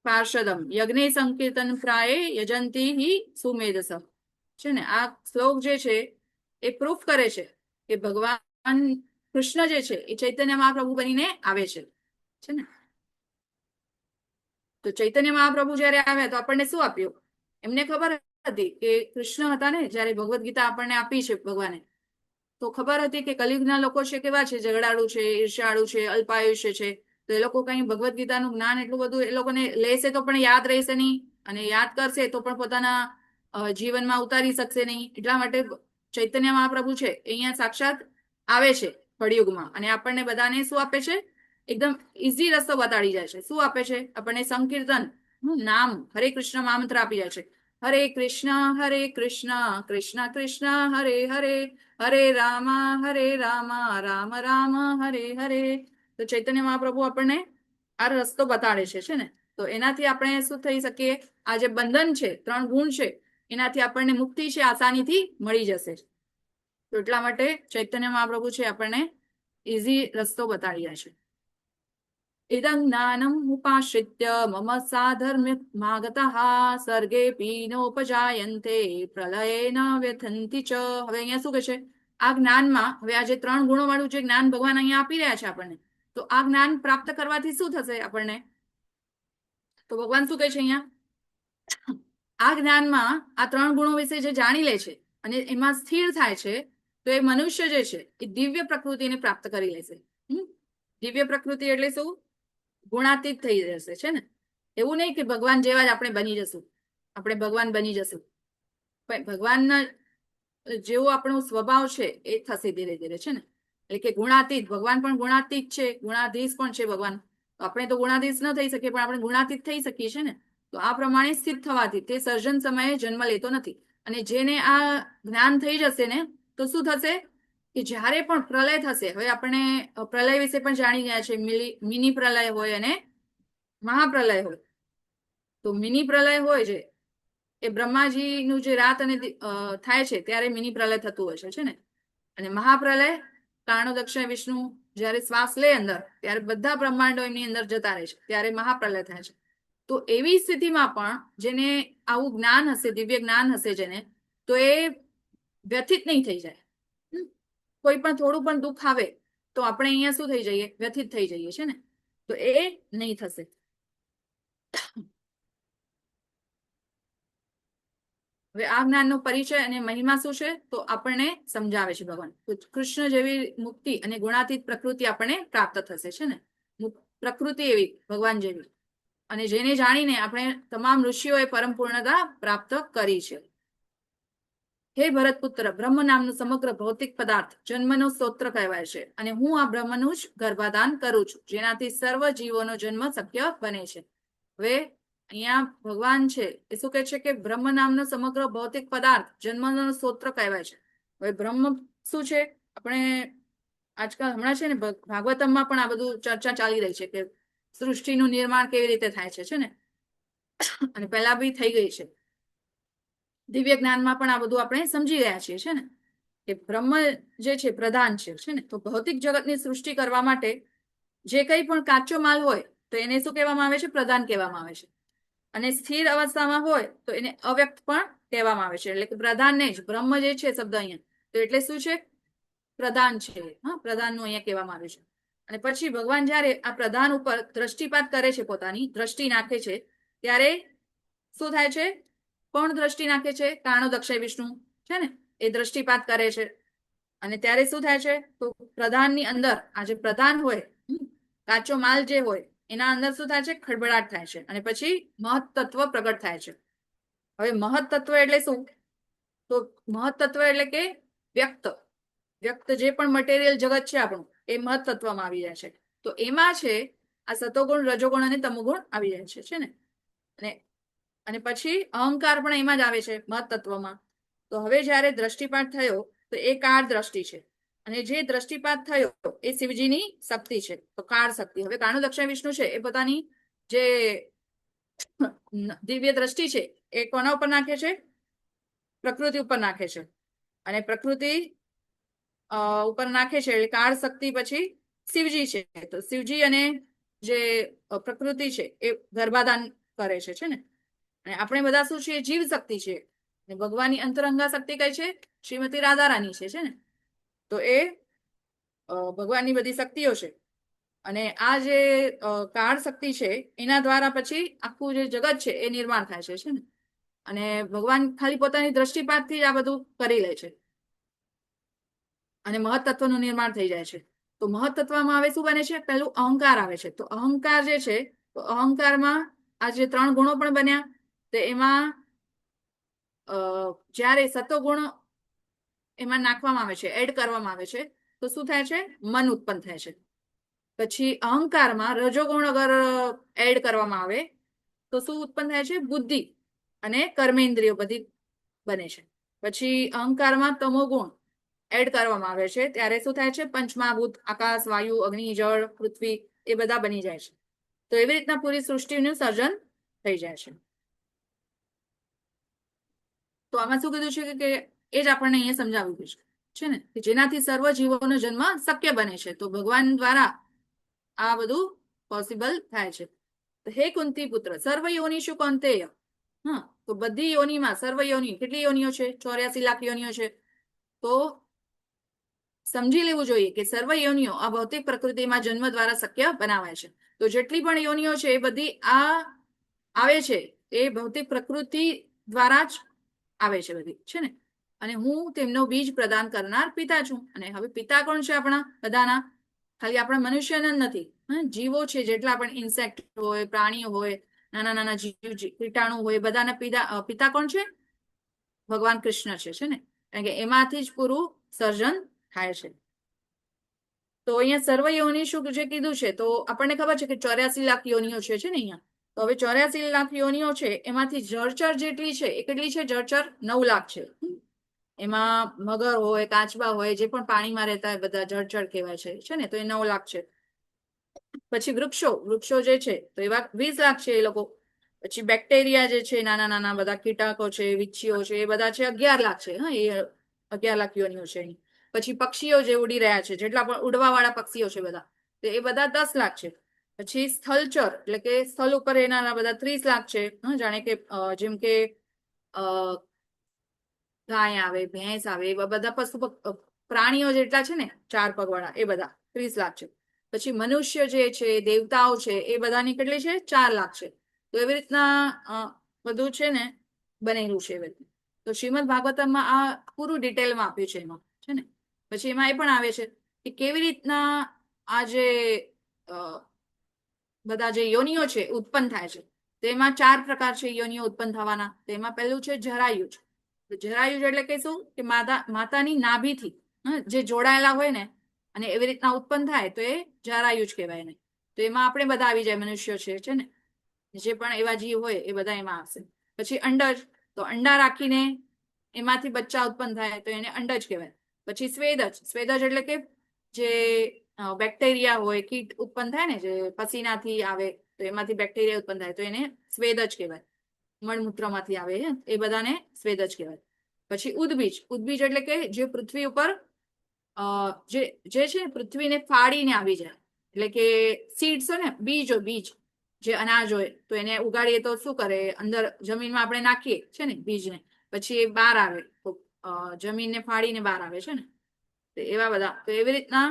પાર્ષદમ યજ્ઞે સંકીર્તન પ્રાયે યજંતી હિ સુમેધસ છે ને. આ શ્લોક જે છે એ પ્રૂફ કરે છે કે ભગવાન કૃષ્ણ જે છે એ ચૈતન્ય મહાપ્રભુ બનીને આવે છે ને. તો ચૈતન્ય મહાપ્રભુ જયારે આવ્યા તો આપણને શું આપ્યું? એમને ખબર હતી કે કૃષ્ણ હતા ને, જયારે ભગવદ્ ગીતા આપણને આપી છે ભગવાને, તો ખબર હતી કે કલયુગના લોકો છે કેવા છે? ઝઘડાળુ છે, ઈર્ષ્યાળુ છે, અલ્પાયુષ્ય છે. તો એ લોકો કઈ ભગવદ્ ગીતાનું જ્ઞાન એટલું બધું એ લોકોને લેશે તો પણ યાદ રહેશે નહીં, અને યાદ કરશે તો પણ પોતાના જીવનમાં ઉતારી શકશે નહીં. એટલા માટે ચૈતન્ય મહાપ્રભુ છે અહીંયા સાક્ષાત આવે છે કળિયુગમાં, અને આપણને બધાને શું આપે છે? એકદમ ઈઝી રસ્તો બતાડી જાય છે. શું આપે છે આપણને? સંકીર્તન, નામ, હરે કૃષ્ણ મહામંત્ર આપી જાય છે. હરે કૃષ્ણ કૃષ્ણ કૃષ્ણ હરે હરે, હરે રામ રામ રામ હરે હરે. તો ચૈતન્ય મહાપ્રભુ આપણને આ રસ્તો બતાડે છે ને. તો એનાથી આપણે શું થઈ શકીએ? આ જે બંધન છે, 3 ગુણ છે, એનાથી આપણને મુક્તિ છે આસાનીથી મળી જશે. તો એટલા માટે ચૈતન્ય મહાપ્રભુ છે આપણને ઈઝી રસ્તો બતાડી રહ્યા છે. ઇદં જ્ઞાનમ ઉપાશ્રિત્ય મમ સાધર્મ્યમાગતઃ સર્ગે પીનોપજાયન્તે પ્રલયેન વ્યથન્તિ ચ. હવે અહીંયા શું કહે છે? આ જ્ઞાનમાં, હવે આ જે 3 ગુણો વાળું જે જ્ઞાન ભગવાન અહીંયા આપી રહ્યા છે આપણને, તો આ જ્ઞાન પ્રાપ્ત કરવાથી શું થશે આપણને? તો ભગવાન શું કહે છે અહીંયા? આ જ્ઞાનમાં આ 3 ગુણો વિશે જે જાણી લે છે અને એમાં સ્થિર થાય છે, તો એ મનુષ્ય જે છે એ દિવ્ય પ્રકૃતિને પ્રાપ્ત કરી લેશે. દિવ્ય પ્રકૃતિ એટલે શું? ગુણાતીત થઈ જશે છે ને. એવું નહીં કે ભગવાન જેવા જ આપણે બની જશું, આપણે ભગવાન બની જશું. પણ ભગવાનના જેવો આપણો સ્વભાવ છે એ થશે ધીરે ધીરે છે ને. એટલે કે ગુણાતીત, ભગવાન પણ ગુણાતીત છે, ગુણાધીશ પણ છે ભગવાન. તો આપણે તો ગુણાધીશ ન થઈ શકીએ, પણ આપણે ગુણાતીત થઈ શકીએ છીએ ને. તો આ પ્રમાણે સ્થિત થવાથી તે સર્જન સમયે જન્મ લેતો નથી. અને જેને આ જ્ઞાન થઈ જશે ને, તો શું થશે કે જ્યારે પણ પ્રલય થશે, હવે આપણે પ્રલય વિશે પણ જાણી ગયા છે, મિની પ્રલય હોય અને મહાપ્રલય હોય. તો મિની પ્રલય હોય છે એ બ્રહ્માજીનું જે રાત અને થાય છે ત્યારે મિની પ્રલય થતું હોય છે ને. અને મહાપ્રલય કારણોદક્ષ વિષ્ણુ જ્યારે શ્વાસ લે અંદર ત્યારે બધા બ્રહ્માંડો એમની અંદર જતા રહે છે ત્યારે મહાપ્રલય થાય છે. તો એવી સ્થિતિમાં પણ જેને આવું જ્ઞાન હશે, દિવ્ય જ્ઞાન હશે જેને, તો એ વ્યથિત નહીં થઈ જાય. કોઈ પણ થોડું પણ દુઃખ આવે તો આપણે અહીંયા શું થઈ જઈએ? વ્યથિત થઈ જઈએ છે ને. તો એ નહીં થશે. હવે આ જ્ઞાનનો પરિચય અને મહિમા શું છે તો આપણને સમજાવે છે ભગવાન. કૃષ્ણ જેવી મુક્તિ અને ગુણાતીત પ્રકૃતિ આપણને પ્રાપ્ત થશે છે ને. પ્રકૃતિ એવી ભગવાન જેવી, અને જેને જાણીને આપણે તમામ ઋષિઓએ પરમ પૂર્ણતા પ્રાપ્ત કરી છે. હે ભરતપુત્ર, બ્રહ્મ નામનું સમગ્ર ભૌતિક પદાર્થ જન્મનો સ્ત્રોત્ર કહેવાય છે, અને હું આ બ્રહ્મનું જ ગર્ભાધાન કરું છું, જેનાથી સર્વ જીવોનો જન્મ શક્ય બને છે. હવે અહીંયા ભગવાન છે એ શું કહે છે કે બ્રહ્મ નામનો સમગ્ર ભૌતિક પદાર્થ જન્મનો સ્ત્રોત્ર કહેવાય છે. હવે બ્રહ્મ શું છે? આપણે આજકાલ હમણાં છે ને ભાગવતમમાં પણ આ બધું ચર્ચા ચાલી રહી છે કે સૃષ્ટિનું નિર્માણ કેવી રીતે થાય છે ને. અને પહેલા બી થઈ ગઈ છે. દિવ્ય જ્ઞાનમાં પણ આ બધું આપણે સમજી ગયા છીએ છે ને, કે બ્રહ્મ જે છે પ્રધાન છે ને. તો ભૌતિક જગતની સૃષ્ટિ કરવા માટે જે કંઈ પણ કાચો માલ હોય તો એને શું કહેવામાં આવે છે? પ્રધાન કહેવામાં આવે છે. અને સ્થિર અવસ્થામાં હોય તો એને અવ્યક્ત પણ કહેવામાં આવે છે. એટલે કે પ્રધાન ને જ બ્રહ્મ જે છે શબ્દ અહીંયા, તો એટલે શું છે? પ્રધાન છે. હા, પ્રધાનનું અહીંયા કહેવામાં આવે છે. અને પછી ભગવાન જ્યારે આ પ્રધાન ઉપર દ્રષ્ટિપાત કરે છે, પોતાની દ્રષ્ટિ નાખે છે, ત્યારે શું થાય છે? કોણ દ્રષ્ટિ નાખે છે? કારણોદક્ષ વિષ્ણુ છે ને, એ દ્રષ્ટિપાત કરે છે. અને ત્યારે શું થાય છે? તો પ્રધાનની અંદર આ જે પ્રધાન હોય, કાચો માલ જે હોય એના અંદર શું થાય છે? ખળબળાટ થાય છે. અને પછી મહત્તત્વ પ્રગટ થાય છે. હવે મહત્તત્વ એટલે શું? તો મહત્તત્વ એટલે કે વ્યક્ત જે પણ મટીરિયલ જગત છે આપણું, એ મહત્તત્વમાં આવી જાય છે. તો એમાં છે આ સતોગુણ, રજોગુણ અને તમોગુણ આવી જાય છે ને. અને પછી અહંકાર પણ એમાં જ આવે છે મહત્તત્વમાં. તો હવે જ્યારે દ્રષ્ટિપાત થયો તો એ કાળ દ્રષ્ટિ છે, અને જે દ્રષ્ટિપાત થયો એ શિવજીની શક્તિ છે, તો કાળ શક્તિ. હવે કારણોદક્ષ વિષ્ણુ છે એ પોતાની જે દિવ્ય દ્રષ્ટિ છે એ કોના ઉપર નાખે છે? પ્રકૃતિ ઉપર નાખે છે. અને પ્રકૃતિ ઉપર નાખે છે એટલે કાળ શક્તિ પછી શિવજી છે. તો શિવજી અને જે પ્રકૃતિ છે એ ગર્ભાધાન કરે છે ને. અને આપણે બધા શું છીએ? જીવ શક્તિ છે. અને ભગવાનની અંતરંગા શક્તિ કઈ છે? શ્રીમતી રાધારાણી છે ને. તો એ ભગવાનની બધી શક્તિઓ છે. અને આ જે કાળ શક્તિ છે એના દ્વારા પછી આખું જે જગત છે એ નિર્માણ થાય છે ને. અને ભગવાન ખાલી પોતાની દ્રષ્ટિપાતથી જ આ બધું કરી લે છે, અને મહત્તત્વનું નિર્માણ થઈ જાય છે. તો મહત્તત્વમાં હવે શું બને છે? પહેલું અહંકાર આવે છે. તો અહંકાર જે છે, તો અહંકારમાં આ જે 3 ગુણો પણ બન્યા, તો એમાં જ્યારે સતોગુણ એમાં નાખવામાં આવે છે, એડ કરવામાં આવે છે, તો શું થાય છે? મન ઉત્પન્ન થાય છે. પછી અહંકારમાં રજોગુણ અગર એડ કરવામાં આવે તો શું ઉત્પન્ન થાય છે? બુદ્ધિ અને કર્મેન્દ્રિયો બધી બને છે. પછી અહંકારમાં તમોગુણ એડ કરવામાં આવે છે ત્યારે શું થાય છે? પંચમહાભૂત, આકાશ, વાયુ, અગ્નિ, જળ, પૃથ્વી એ બધા બની જાય છે. તો એવી રીતના પૂરી સૃષ્ટિનું સર્જન થઈ જાય છે. તો આમાં શું કીધું છે કે એ જ આપણને અહીંયા સમજાવ્યું છે ને, કે જેનાથી સર્વ જીવોનો જન્મ શક્ય બને છે. તો ભગવાન દ્વારા આ બધું પોસિબલ થાય છે. તો હે કુંતી પુત્ર, સર્વ યોનિષુ કૌંતેય. હા, તો બધી યોનિમાં સર્વ યોનિ, કેટલી યોનિઓ છે? 84 લાખ યોનિઓ છે. તો સમજી લેવું જોઈએ કે સર્વ યોનિઓ આ ભૌતિક પ્રકૃતિમાં જન્મ દ્વારા શક્ય બનાવાય છે. તો જેટલી પણ યોનિઓ છે એ બધી આ આવે છે એ ભૌતિક પ્રકૃતિ દ્વારા જ આવે છે બધી છે ને. અને હું તેમનો બીજ પ્રદાન કરનાર પિતા છું. અને હવે પિતા કોણ છે આપણા બધાના? ખાલી આપણા મનુષ્યના નથી, જીવો છે જેટલા પણ ઇન્સેક્ટ હોય, પ્રાણીઓ હોય, નાના નાના જીવ કીટાણુ હોય, બધાના પિતા કોણ છે? ભગવાન કૃષ્ણ છે ને. કારણ કે એમાંથી જ પૂરું સર્જન થાય છે. તો અહીંયા સર્વ યોનિ શું જે કીધું છે, તો આપણને ખબર છે કે 84 લાખ યોનિઓ છે ને અહીંયા. તો હવે 84 લાખ યોનિઓ છે એમાંથી જળચર જેટલી છે એ કેટલી છે? જળચર 9 લાખ છે. એમાં મગર હોય, કાચબા હોય, જે પણ પાણીમાં રહેતા હોય બધા જળચર કહેવાય છે ને. તો એ 9 લાખ છે. પછી વૃક્ષો જે છે તો એવા 20 લાખ છે એ લોકો. પછી બેક્ટેરિયા જે છે, નાના નાના બધા કીટકો છે, વીછીઓ છે, એ બધા છે 11 લાખ છે. હા, એ 11 લાખ યોનિઓ છે એની. પછી પક્ષીઓ જે ઉડી રહ્યા છે, જેટલા પણ ઉડવા વાળા પક્ષીઓ છે બધા, તો એ બધા 10 લાખ છે. પછી સ્થળચર એટલે કે સ્થળ ઉપર રહેનારા બધા 30 લાખ છે. જાણે કે જેમ કે ગાય આવે, ભેંસ આવે, એવા બધા પ્રાણીઓ જેટલા છે ને 4 પગ વાળા, એ બધા 30 લાખ છે. પછી મનુષ્ય જે છે, દેવતાઓ છે, એ બધાની કેટલી છે? 4 લાખ છે. તો એવી રીતના બધું છે ને બનેલું છે એવી રીતે. તો શ્રીમદ ભાગવતમમાં આ પૂરું ડિટેલમાં આપ્યું છે એમાં, છે ને. પછી એમાં એ પણ આવે છે કે કેવી રીતના આ જે બધા જે યોનિઓ છે ઉત્પન્ન થાય છે. તેમાં 4 પ્રકાર છે યોનિઓ ઉત્પન્ન થવાના. તેમાં પહેલું છે જરાયુજ. જરાયુજ એટલે કે શું? કે માતાની નાભીથી જે જોડાયેલા હોય ને, અને એવી રીતના ઉત્પન્ન થાય તો એ જરાયુજ કહેવાય ને. તો એમાં આપણે બધા આવી જાય, મનુષ્ય છે ને, જે પણ એવા જીવ હોય એ બધા એમાં આવશે. પછી અંડજ, તો અંડા રાખીને એમાંથી બચ્ચા ઉત્પન્ન થાય તો એને અંડજ કહેવાય. પછી સ્વેદજ. સ્વેદજ એટલે કે જે બેક્ટેરિયા હોય, કીટ ઉત્પન્ન થાય ને, જે પસીનાથી આવે તો એમાંથી બેક્ટેરિયા ઉત્પન્ન થાય તો એને સ્વેદજ કહેવાય. મળમૂત્રમાંથી આવે એ બધાને સ્વેદજ કહેવાય. પછી ઉદ્બીજ. ઉદ્બીજ એટલે કે જે પૃથ્વી ઉપર જે છે પૃથ્વીને ફાડીને આવી જાય, એટલે કે સીડ્સ હોય ને, બીજ જે અનાજ હોય, તો એને ઉગાડીએ તો શું કરે? અંદર જમીનમાં આપણે નાખીએ છે ને બીજને, પછી એ બહાર આવે, તો જમીનને ફાડીને બહાર આવે છે ને. તો એવા બધા, તો એવી રીતના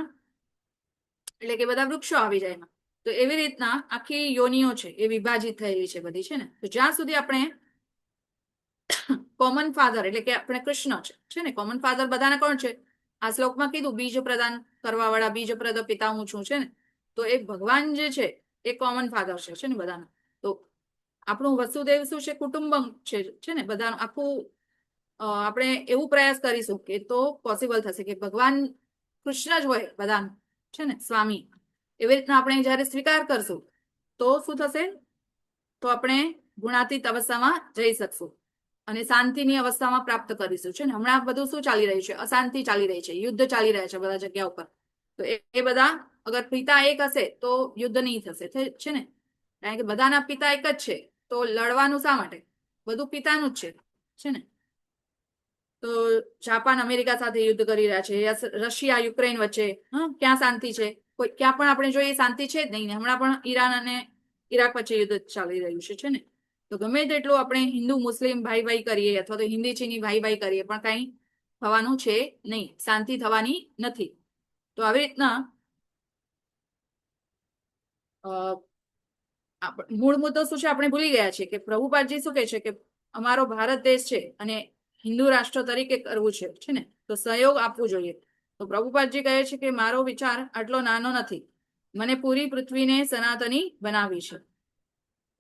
એટલે કે બધા વૃક્ષો આવી જાય એમાં. તો એવી રીતના આખી યોનિઓ છે એ વિભાજિત થયેલી છે બધી, છે ને. તો જ્યાં સુધી આપણે કોમન ફાધર એટલે કે આપણે કૃષ્ણ છે ને, કોમન ફાધર બધાના કોણ છે? આ શ્લોકમાં કીધું બીજ પ્રદાન કરવા વાળા, બીજ પ્રદ પિતા હું છું, છે ને. તો એ ભગવાન જે છે એ કોમન ફાધર છે ને બધાના. તો આપણું વસુદેવ શું છે? કુટુંબમ છે ને બધાનું આખું. આપણે એવું પ્રયાસ કરીશું કે તો પોસિબલ થશે કે ભગવાન કૃષ્ણ જ હોય બધાનું, છે ને, સ્વામી. એવી રીતના આપણે જયારે સ્વીકાર કરશું તો શું થશે? તો આપણે ગુણાતીત અવસ્થામાં જઈ શકશું અને શાંતિની અવસ્થામાં પ્રાપ્ત કરીશું, છે ને. હમણાં બધું શું ચાલી રહ્યું છે? અશાંતિ ચાલી રહી છે, યુદ્ધ ચાલી રહ્યા છે બધા જગ્યા ઉપર. તો એ બધા અગર પિતા એક હશે તો યુદ્ધ નહીં થશે, છે ને. કારણ કે બધાના પિતા એક જ છે, તો લડવાનું શા માટે? બધું પિતાનું જ છે ને. તો જાપાન અમેરિકા સાથે યુદ્ધ કરી રહ્યા છે, રશિયા યુક્રેન વચ્ચે, ક્યાં શાંતિ છે? કોઈ ક્યાં પણ આપણે જોઈએ શાંતિ છે જ નહીં ને. હમણાં પણ ઈરાન અને ઈરાક વચ્ચે યુદ્ધ ચાલી રહ્યું છે ને. તો ગમે તેટલું આપણે હિન્દુ મુસ્લિમ ભાઈ કરીએ, અથવા તો હિન્દી ચીની ભાઈ કરીએ, પણ કઈ થવાનું છે નહીં, શાંતિ થવાની નથી. તો આવી રીતના મૂળ મુદ્દો શું છે આપણે ભૂલી ગયા છીએ કે પ્રભુપાદજી શું કહે છે કે અમારો ભારત દેશ છે અને હિન્દુ રાષ્ટ્ર તરીકે કરવું છે ને, તો સહયોગ આપવું જોઈએ. તો પ્રભુપાદજી કહે છે કે મારો વિચાર આટલો નાનો નથી, મને પૂરી પૃથ્વીને સનાતની બનાવી છે.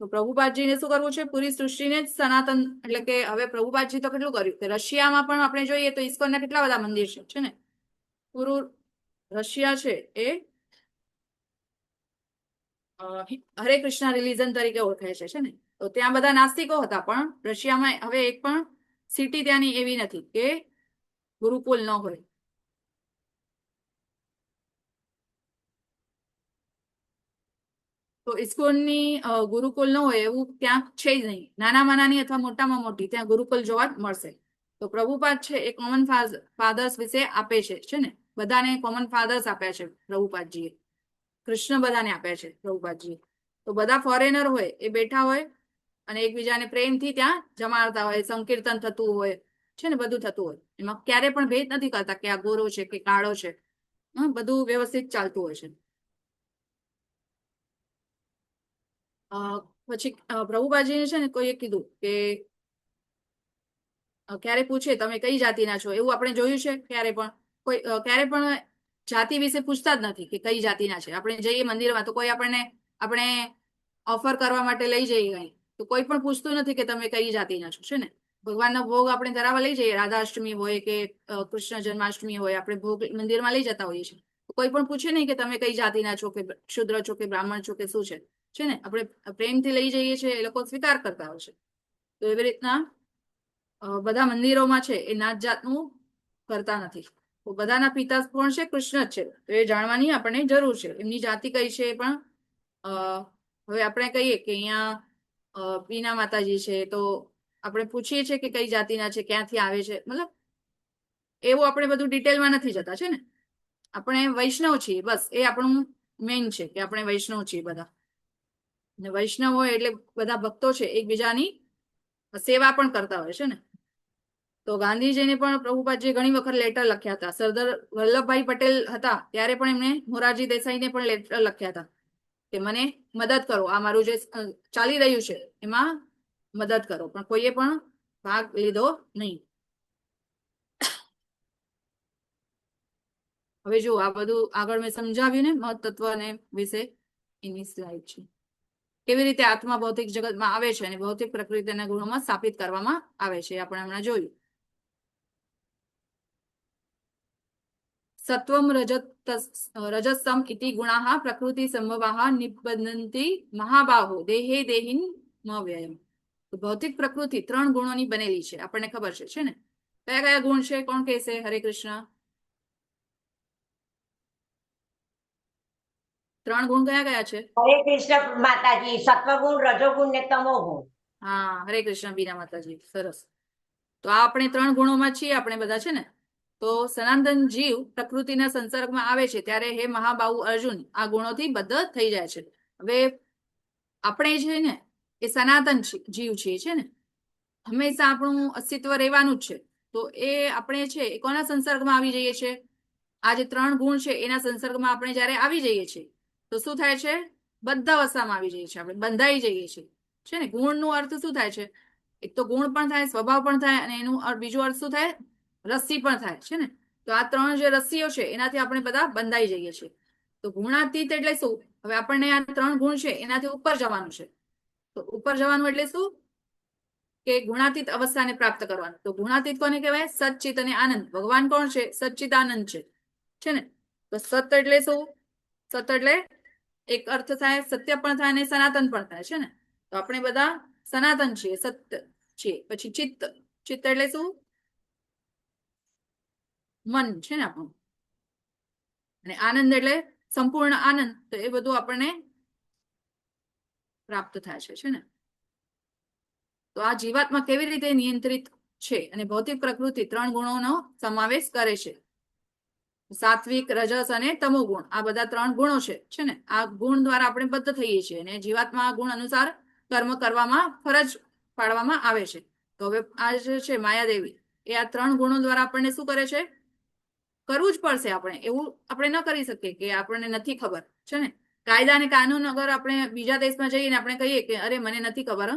તો પ્રભુપાદજીને શું કરવું છે? પૂરી સૃષ્ટિને જ સનાતન. એટલે કે હવે પ્રભુપાદજી તો કેટલું કર્યું કે રશિયામાં પણ આપણે જોઈએ તો ઇસ્કોનના કેટલા બધા મંદિર છે ને. પૂરું રશિયા છે એ હરે કૃષ્ણ રિલિજન તરીકે ઓળખાય છે ને. તો ત્યાં બધા નાસ્તિકો હતા, પણ રશિયામાં હવે એક પણ સિટી ત્યાંની એવી નથી કે ગુરુકુલ ન હોય. તો ઇસ્કોનની ગુરુકુલ ન હોય એવું ત્યાં છે જ નહીં. નાનામાં નાની અથવા મોટામાં મોટી ત્યાં ગુરુકુલ જોવા મળશે. તો પ્રભુપાદ છે એ કોમન ફાધર્સ વિશે આપે છે ને. બધાને કોમન ફાધર્સ આપ્યા છે પ્રભુપાદજીએ. કૃષ્ણ બધાને આપ્યા છે પ્રભુપાદજીએ. તો બધા ફોરેનર હોય એ બેઠા હોય અને એકબીજાને પ્રેમથી ત્યાં જમાડતા હોય, સંકીર્તન થતું હોય, છે ને, બધું થતું હોય. એમાં ક્યારે પણ ભેદ નથી કરતા કે આ ગોરો છે કે કાળો છે. બધું વ્યવસ્થિત ચાલતું હોય છે. પછી પ્રભુપાદજીને છે ને કોઈએ કીધું કે ક્યારે પૂછે તમે કઈ જાતિના છો, એવું આપણે જોયું છે ક્યારે પણ? કોઈ ક્યારે પણ જાતિ વિશે પૂછતા જ નથી કે કઈ જાતિના છે. આપણે જઈએ મંદિરમાં તો કોઈ આપણે ઓફર કરવા માટે લઈ જઈએ કઈ, તો કોઈ પણ પૂછતું નથી કે તમે કઈ જાતિના છો, છે ને. ભગવાનનો ભોગ આપણે ધરાવવા લઈ જઈએ, રાધાષ્ટમી હોય કે કૃષ્ણ જન્માષ્ટમી હોય, આપણે ભોગ મંદિરમાં લઈ જતા હોઈએ છીએ. કોઈ પણ પૂછે નહીં કે તમે કઈ જાતિના છો, કે શુદ્ર છો કે બ્રાહ્મણ છો કે શું છે ને. આપણે પ્રેમથી લઈ જઈએ છીએ, એ લોકો સ્વીકાર કરતા હોય છે. તો એવી રીતના બધા મંદિરોમાં છે એ નાત જાતનું કરતા નથી. તો બધાના પિતા કોણ છે? કૃષ્ણ જ છે. તો એ જાણવાની આપણને જરૂર છે. એમની જાતિ કઈ છે પણ હવે આપણે કહીએ કે અહીંયા બીના માતાજી છે, તો આપણે પૂછીએ છીએ કે કઈ જાતિના છે, ક્યાંથી આવે છે, મતલબ એવું આપણે બધું ડિટેલમાં નથી જતા છે ને. આપણે વૈષ્ણવ છીએ, બસ એ આપણું મેઇન છે કે આપણે વૈષ્ણવ છીએ બધા. અને વૈષ્ણવ હોય એટલે બધા ભક્તો છે એકબીજાની સેવા પણ કરતા હોય છે ને. તો ગાંધીજીને પણ પ્રભુપાદજીએ ઘણી વખત લેટર લખ્યા હતા. સરદાર વલ્લભભાઈ પટેલ હતા ત્યારે પણ એમણે મોરારજી દેસાઈને પણ લેટર લખ્યા હતા કે મને મદદ કરો, આ મારું જે ચાલી રહ્યું છે એમાં મદદ કરો, પણ કોઈએ પણ ભાગ લીધો નહીં. હવે જો આ બધું આગળ મેં સમજાવ્યું ને મહત્તત્વને વિશે, એની સ્લાઇડ છે. કેવી રીતે આત્મા ભૌતિક જગતમાં આવે છે અને ભૌતિક પ્રકૃતિના ગુણોમાં સ્થાપિત કરવામાં આવે છે, આપણે હમણાં જોયું. સત્વમ રજસ્તમ ઇતિ ગુણાઃ પ્રકૃતિ સંભવાઃ નિબધ્નન્તિ મહાબાહો દેહે દેહિન વ્યયમ. ભૌતિક પ્રકૃતિ 3 ગુણોની બનેલી છે, આપણને ખબર છે ને. કયા કયા ગુણ છે, કોણ કહેશે? હરે કૃષ્ણ. 3 ગુણ કયા કયા છે? હરે કૃષ્ણ માતાજી. સત્વગુણ, રજોગુણ ને તમોગુણ. હા, હરે કૃષ્ણ બીના માતાજી, સરસ. તો આ આપણે 3 ગુણોમાં છીએ આપણે બધા છે ને. તો સનાતન જીવ પ્રકૃતિના સંસર્ગમાં આવે છે ત્યારે હે મહાબાહુ અર્જુન આ ગુણોથી બદ્ધ થઈ જાય છે. હવે આપણે છે ને એ સનાતન જીવ છીએ છે ને, હંમેશા આપણું અસ્તિત્વ રહેવાનું જ છે. તો એ આપણે છે એ કોના સંસર્ગમાં આવી જઈએ છીએ? આ જે 3 ગુણ છે એના સંસર્ગમાં આપણે જયારે આવી જઈએ છીએ તો શું થાય છે? બધા અવસ્થામાં આવી જઈએ છીએ, આપણે બંધાઈ જઈએ છીએ છે ને. ગુણનો અર્થ શું થાય છે? એક તો ગુણ પણ થાય, સ્વભાવ પણ થાય, અને એનું બીજો અર્થ શું થાય? રસ્સી પણ થાય છે ને. તો આ 3 જે રસ્સીઓ છે એનાથી આપણે બધા બંધાઈ જઈએ છીએ. તો ગુણાતીત એટલે શું? હવે આપણને આ 3 ગુણ છે એનાથી ઉપર જવાનું છે. તો ઉપર જવાનું એટલે શું? કે ગુણાતીત અવસ્થાને પ્રાપ્ત કરવાનું. તો ગુણાતીત કોને કહેવાય? સચ્ચિત અને આનંદ. ભગવાન કોણ છે? સચ્ચિદાનંદ છે ને. તો સત એટલે શું? સત એટલે એક અર્થ થાય સત્ય પણ થાય અને સનાતન પણ થાય છે ને. તો આપણે બધા સનાતન છીએ, સત્ય છીએ. પછી ચિત્ત. ચિત્ત એટલે શું? મન છે ને આપણું. અને આનંદ એટલે સંપૂર્ણ આનંદ. તો એ બધું આપણને પ્રાપ્ત થાય છે ને. તો આ જીવાત્મા કેવી રીતે નિયંત્રિત છે? અને ભૌતિક પ્રકૃતિ 3 ગુણોનો સમાવેશ કરે છે. સાત્વિક, રજસ અને તમો ગુણ, આ બધા 3 ગુણો છે ને. આ ગુણ દ્વારા આપણે બદ્ધ થઈએ છીએ અને જીવાત્મા આ ગુણ અનુસાર કર્મ કરવામાં ફરજ પાડવામાં આવે છે. તો હવે આ જે છે માયાદેવી એ આ 3 ગુણો દ્વારા આપણને શું કરે છે? કરવું જ પડશે. આપણે એવું આપણે ન કરી શકીએ કે આપણને નથી ખબર છે ને. કાયદા અને કાનૂન અગર આપણે બીજા દેશમાં જઈને આપણે કહીએ કે અરે મને નથી ખબર,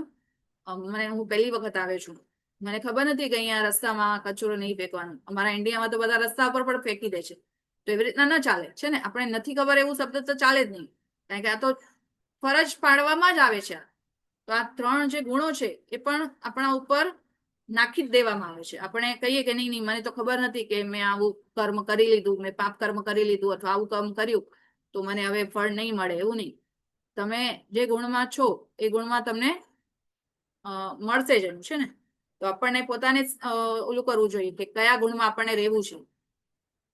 હું પહેલી વખત આવે છું, મને ખબર નથી કે અહીંયા રસ્તામાં કચરો નહીં ફેંકવાનો. અમારા ઇન્ડિયામાં તો બધા રસ્તા ઉપર પણ ફેંકી દે છે. તો એવી રીતના ન ચાલે છે ને. આપણે નથી ખબર એવું શબ્દ તો ચાલે જ નહીં, કારણ કે આ તો ફરજ પાડવામાં જ આવે છે. તો આ 3 જે ગુણો છે એ પણ આપણા ઉપર નાખી જ દેવામાં આવે છે. આપણે કહીએ કે નહીં મને તો ખબર નથી કે મેં આવું કર્મ કરી લીધું, મેં પાપ કર્મ કરી લીધું અથવા આવું કર્મ કર્યું તો મને હવે ફળ નહીં મળે, એવું નહીં. તમે જે ગુણમાં છો એ ગુણમાં તમને મળશે જ એનું છે ને. તો આપણને પોતાને ઓલું કરવું જોઈએ કે કયા ગુણમાં આપણને રહેવું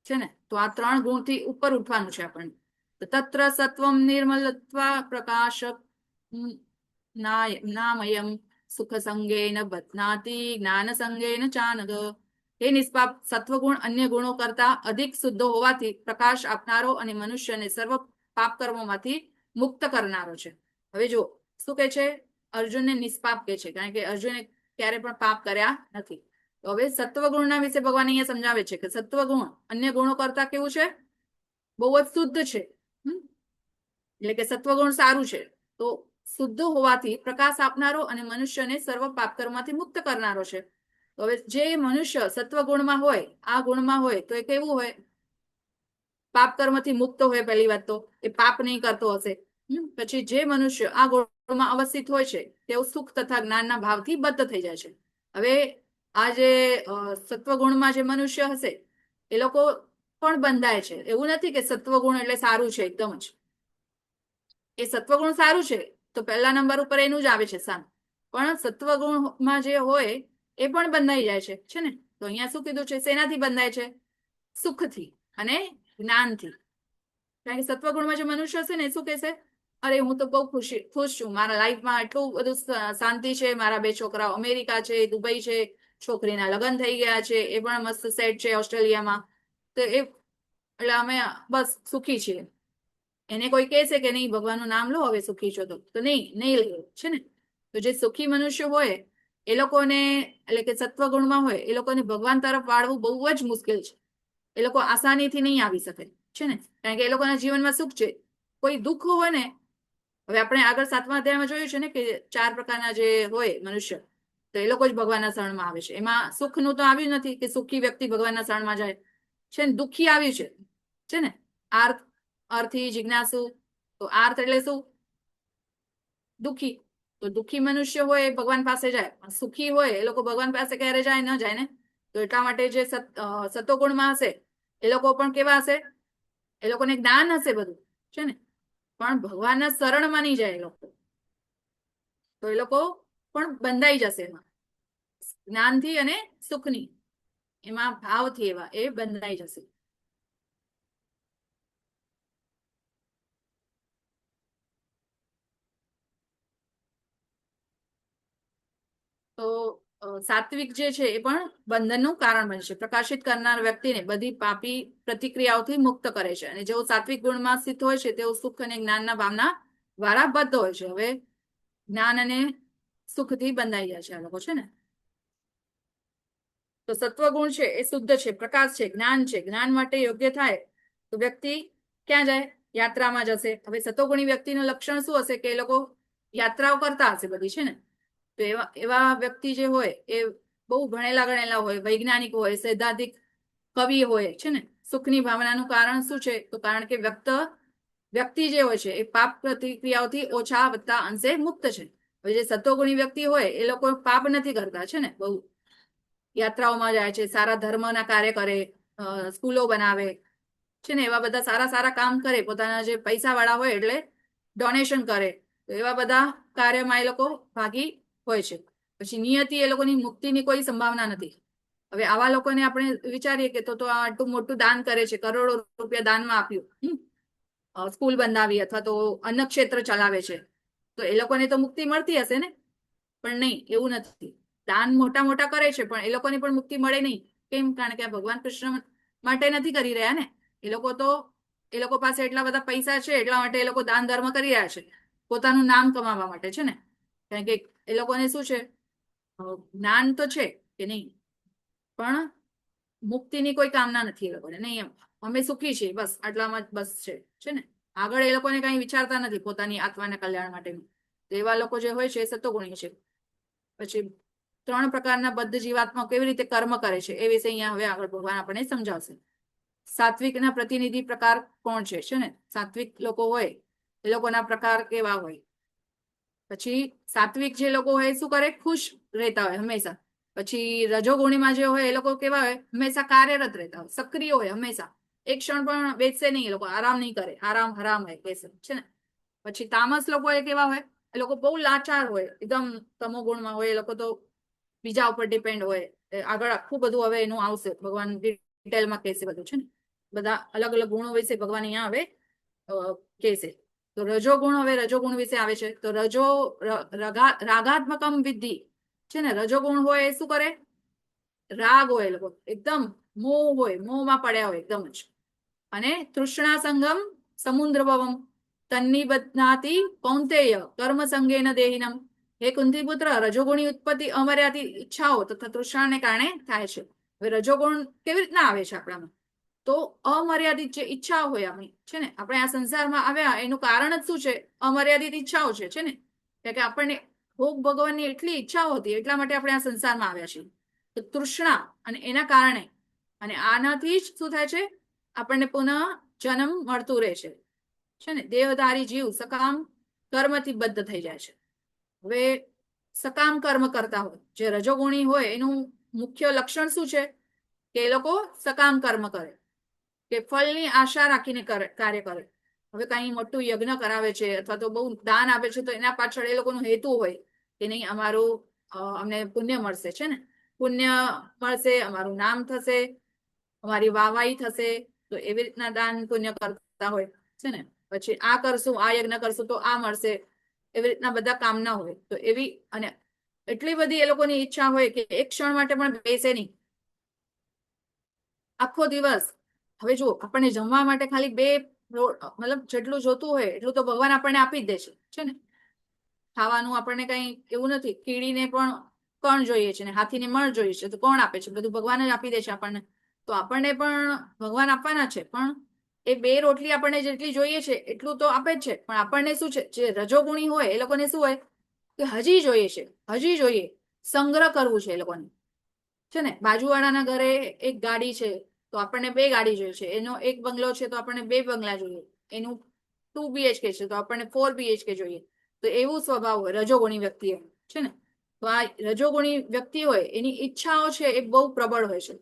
છે ને. તો આ 3 ગુણથી ઉપર ઉઠવાનું છે આપણને. તત્ર સત્વમ નિર્મલત્વ પ્રકાશક નામયમ સુખ સંગેન બધનાતિ જ્ઞાન સંગેન ચાનગ. એ નિષ્પાપ સત્વગુણ અન્ય ગુણો કરતા અધિક શુદ્ધ હોવાથી પ્રકાશ આપનારો અને મનુષ્યને સર્વ પાપ કર્મોમાંથી મુક્ત કરનારો છે. હવે જો શું કે છે? અર્જુનને નિષ્પાપ કે છે, કારણ કે અર્જુને ક્યારે પણ પાપ કર્યા નથી. તો હવે સત્વગુણના વિશે ભગવાન અહીંયા સમજાવે છે કે સત્વગુણ અન્ય ગુણો કરતા કેવું છે? બહુ જ શુદ્ધ છે. એટલે કે સત્વગુણ સારું છે. તો શુદ્ધ હોવાથી પ્રકાશ આપનારો અને મનુષ્યને સર્વ પાપ કર્મમાંથી મુક્ત કરનારો છે. તો હવે જે મનુષ્ય સત્વગુણમાં હોય, આ ગુણમાં હોય, તો એ કેવું હોય? પાપ કર્મથી મુક્ત હોય. પહેલી વાત તો એ પાપ નહીં કરતો હશે. પછી જે મનુષ્ય આ ગુણમાં અવસ્થિત હોય છે તેઓ સુખ તથા જ્ઞાનના ભાવથી બદ્ધ થઈ જાય છે. હવે આ જે સત્વગુણમાં જે મનુષ્ય હશે એ લોકો પણ બંધાય છે. એવું નથી કે સત્વગુણ એટલે સારું છે એકદમ જ. એ સત્વગુણ સારું છે તો પહેલા નંબર ઉપર એનું જ આવે છે સામ. પણ સત્વગુણમાં જે હોય એ પણ બંધાઈ જાય છે ને. તો અહીંયા શું કીધું છે? શેનાથી બંધાય છે? સુખથી અને જ્ઞાનથી. કારણ કે સત્વગુણમાં જે મનુષ્ય હશે ને એ શું કહેશે? અરે હું તો બહુ ખુશ છું, મારા લાઈફમાં એટલું બધું શાંતિ છે, મારા 2 છોકરાઓ અમેરિકા છે, દુબઈ છે, છોકરીના લગ્ન થઈ ગયા છે, એ પણ મસ્ત સેટ છે ઓસ્ટ્રેલિયામાં. તો એટલે અમે બસ સુખી છીએ. એને કોઈ કહેશે કે નહીં ભગવાનનું નામ લો હવે સુખી છો તો નહીં લે છે ને. તો જે સુખી મનુષ્ય હોય એ લોકોને, એટલે કે સત્વગુણમાં હોય એ લોકોને ભગવાન તરફ વાળવું બહુ જ મુશ્કેલ છે. એ લોકો આસાનીથી નહીં આવી શકે છે ને, કારણ કે એ લોકોના જીવનમાં સુખ છે. કોઈ દુઃખ હોય ને, હવે આપણે આગળ 7મા અધ્યાયમાં જોયું છે ને કે 4 પ્રકારના જે હોય મનુષ્ય, તો એ લોકો જ ભગવાનના શરણમાં આવે છે. એમાં સુખનું તો આવ્યું નથી કે સુખી વ્યક્તિ ભગવાનના શરણમાં જાય છે ને, દુઃખી આવ્યું છે ને. અર્થી, જિજ્ઞાસુ. તો આર્થ એટલે શું? દુઃખી. તો દુઃખી મનુષ્ય હોય એ ભગવાન પાસે જાય, સુખી હોય એ લોકો ભગવાન પાસે ક્યારે જાય? ન જાય ને. તો એટલા માટે જે સત્વગુણમાં હશે એ લોકો પણ કેવા હશે? એ લોકોને જ્ઞાન હશે બધું છે ને, પણ ભગવાનના શરણમાં નહીં જાય એ લોકો, તો એ લોકો પણ બંધાઈ જશે એમાં, જ્ઞાનથી અને સુખની એમાં ભાવથી એવા એ બંધાઈ જશે. તો સાત્વિક જે છે એ પણ બંધનનું કારણ બનશે. પ્રકાશિત કરનાર વ્યક્તિને બધી પાપી પ્રતિક્રિયાઓથી મુક્ત કરે છે, અને જેઓ સાત્વિક ગુણમાં સ્થિત હોય છે તેઓ સુખ અને જ્ઞાનના ભાવના દ્વારા બદ્ધ હોય છે. હવે જ્ઞાન અને સુખથી બંધાઈ જાય છે આ લોકો છે ને. તો સત્વગુણ છે એ શુદ્ધ છે, પ્રકાશ છે, જ્ઞાન છે. જ્ઞાન માટે યોગ્ય થાય તો વ્યક્તિ ક્યાં જાય? યાત્રામાં જશે. હવે સત્વગુણી વ્યક્તિનું લક્ષણ શું હશે? કે એ લોકો યાત્રાઓ કરતા હશે બધી છે ને. તો એવા વ્યક્તિ જે હોય એ બહુ ભણેલા ગણેલા હોય, વૈજ્ઞાનિક હોય, સૈદ્ધાંતિક કવિ હોય છે ને. સુખની ભાવનાનું કારણ શું છે? તો કારણ કે વ્યક્તિ જે હોય છે એ પાપ પ્રતિક્રિયાઓથી ઓછા વત્તા અંશે મુક્ત છે. હવે જે સત્વગુણી વ્યક્તિ હોય એ લોકો પાપ નથી કરતા છે ને, બહુ યાત્રાઓમાં જાય છે, સારા ધર્મના કાર્ય કરે, સ્કૂલો બનાવે છે ને, એવા બધા સારા સારા કામ કરે. પોતાના જે પૈસા વાળા હોય એટલે ડોનેશન કરે. તો એવા બધા કાર્યમાં એ લોકો ભાગી હોય છે. પછી નિયતિ એ લોકોની મુક્તિની કોઈ સંભાવના નથી. હવે આવા લોકોને આપણે વિચારીએ કે તો આટલું મોટું દાન કરે છે, કરોડો રૂપિયા દાનમાં આપ્યું, સ્કૂલ બંધાવી અથવા તો અન્ન ક્ષેત્ર ચલાવે છે, તો એ લોકોને તો મુક્તિ મળતી હશે ને. પણ નહીં, એવું નથી. દાન મોટા મોટા કરે છે પણ એ લોકોને પણ મુક્તિ મળે નહીં. કેમ? કારણ કે આ ભગવાન કૃષ્ણ માટે નથી કરી રહ્યા ને. એ લોકો પાસે એટલા બધા પૈસા છે એટલા માટે એ લોકો દાન ધર્મ કરી રહ્યા છે, પોતાનું નામ કમાવા માટે છે ને. કારણ કે એ લોકોને શું છે? જ્ઞાન તો છે કે નહીં, પણ મુક્તિની કોઈ કામના નથી એ લોકોને. નહીં, એમ અમે સુખી છીએ બસ, આટલામાં જ બસ છે ને. આગળ એ લોકોને કઈ વિચારતા નથી પોતાની આત્માના કલ્યાણ માટેનું. તો એવા લોકો જે હોય છે એ સત્વગુણી છે. પછી 3 પ્રકારના બદ્ધ જીવાત્મા કેવી રીતે કર્મ કરે છે એ વિશે અહીંયા હવે આગળ ભગવાન આપણને સમજાવશે. સાત્વિકના પ્રતિનિધિ પ્રકાર કોણ છે ને? સાત્વિક લોકો હોય એ લોકોના પ્રકાર કેવા હોય? પછી સાત્વિક જે લોકો હોય શું કરે? ખુશ રહેતા હોય હંમેશા. પછી રજોગુણીમાં જે હોય એ લોકો કેવા હોય? હંમેશા કાર્યરત રહેતા હોય, સક્રિય હોય હંમેશા. એક ક્ષણ પણ બેસશે નહીં એ લોકો, આરામ નહીં કરે, આરામ હરામ હોય બેસે છે ને. પછી તામસ લોકો એ કેવા હોય? એ લોકો બહુ લાચાર હોય, એકદમ તમોગુણમાં હોય એ લોકો, તો બીજા ઉપર ડિપેન્ડ હોય. આગળ આખું બધું હવે એનું આવશે, ભગવાન ડિટેલમાં કહેશે બધું છે ને. બધા અલગ અલગ ગુણો વિશે ભગવાન અહીંયા હવે કહેશે. તો રજોગુણ, હવે રજોગુણ વિશે આવે છે. તો રાગાત્મકમ વિદ્ધિ છે ને. રજોગુણ હોય એ શું કરે? રાગ હોય, એ લોકો એકદમ મોહ હોય, મોહમાં પડ્યા હોય એકદમ જ. અને તૃષ્ણા સંગમ સમુદ્ર ભવમ તન્નિબધ્નાતિ કૌંતેય કર્મ સંગેન દેહિનમ. હે કુંતી પુત્ર, રજોગુણી ઉત્પત્તિ અમર્યાદિત ઈચ્છાઓ તથા તૃષ્ણાને કારણે થાય છે. હવે રજોગુણ કેવી રીતના આવે છે આપણામાં? તો અમર્યાદિત જે ઈચ્છાઓ હોય આપણી છે ને, આપણે આ સંસારમાં આવ્યા એનું કારણ જ શું છે? અમર્યાદિત ઈચ્છાઓ છે ને. કારણ કે આપણને ભોગ ભગવાનની એટલી ઈચ્છાઓ હતી એટલા માટે આપણે આ સંસારમાં આવ્યા છીએ. તો તૃષ્ણા અને એના કારણે, અને આનાથી જ શું થાય છે? આપણને પુનઃ જન્મ મળતું રહે છે ને. દેહધારી જીવ સકામ કર્મથી બદ્ધ થઈ જાય છે. હવે સકામ કર્મ કરતા હોય જે રજોગુણી હોય એનું મુખ્ય લક્ષણ શું છે? કે એ લોકો સકામ કર્મ કરે, કે ફળની આશા રાખીને કાર્ય કરે. હવે કઈ મોટું યજ્ઞ કરાવે છે અથવા તો બહુ દાન આપે છે, તો એના પાછળ એ લોકોનું હેતુ હોય કે નહીં, અમારું અમને પુણ્ય મળશે છે ને, પુણ્ય મળશે, અમારું નામ થશે, અમારી વાહવાહી થશે. તો એવી રીતના દાન પુણ્ય કરતા હોય છે ને. પછી આ કરશું, આ યજ્ઞ કરશું તો આ મળશે, એવી રીતના બધા કામના હોય. તો એવી અને એટલી બધી એ લોકોની ઈચ્છા હોય કે એક ક્ષણ માટે પણ બેસે નહીં આખો દિવસ. હવે જુઓ, આપણને જમવા માટે ખાલી મતલબ જેટલું જોતું હોય એટલું તો ભગવાન આપણને આપી જ દે છે ને. ખાવાનું આપણને કઈ એવું નથી, કીડીને પણ કણ જોઈએ છે ને હાથીને મણ જોઈએ છે, તો કોણ આપે છે? બધું ભગવાન જ આપી દે છે આપણને. તો આપણને પણ ભગવાન આપવાના છે, પણ એ 2 રોટલી આપણને જેટલી જોઈએ છે એટલું તો આપે જ છે. પણ આપણને શું છે, જે રજોગુણી હોય એ લોકોને શું હોય કે હજી જોઈએ છે, હજી જોઈએ, સંગ્રહ કરવું છે એ લોકોને, છે ને. બાજુવાળાના ઘરે એક ગાડી છે તો આપણને 2 ગાડી જોઈએ છે, એનો એક બંગલો છે તો આપણને 2 બંગલા જોઈએ, એનું 2 BHK છે તો આપણને 4 BHK જોઈએ. તો એવું સ્વભાવ હોય રજોગુણી વ્યક્તિ છે ને. તો આ રજોગુણી વ્યક્તિ હોય એની ઈચ્છાઓ છે એ બહુ પ્રબળ હોય છે.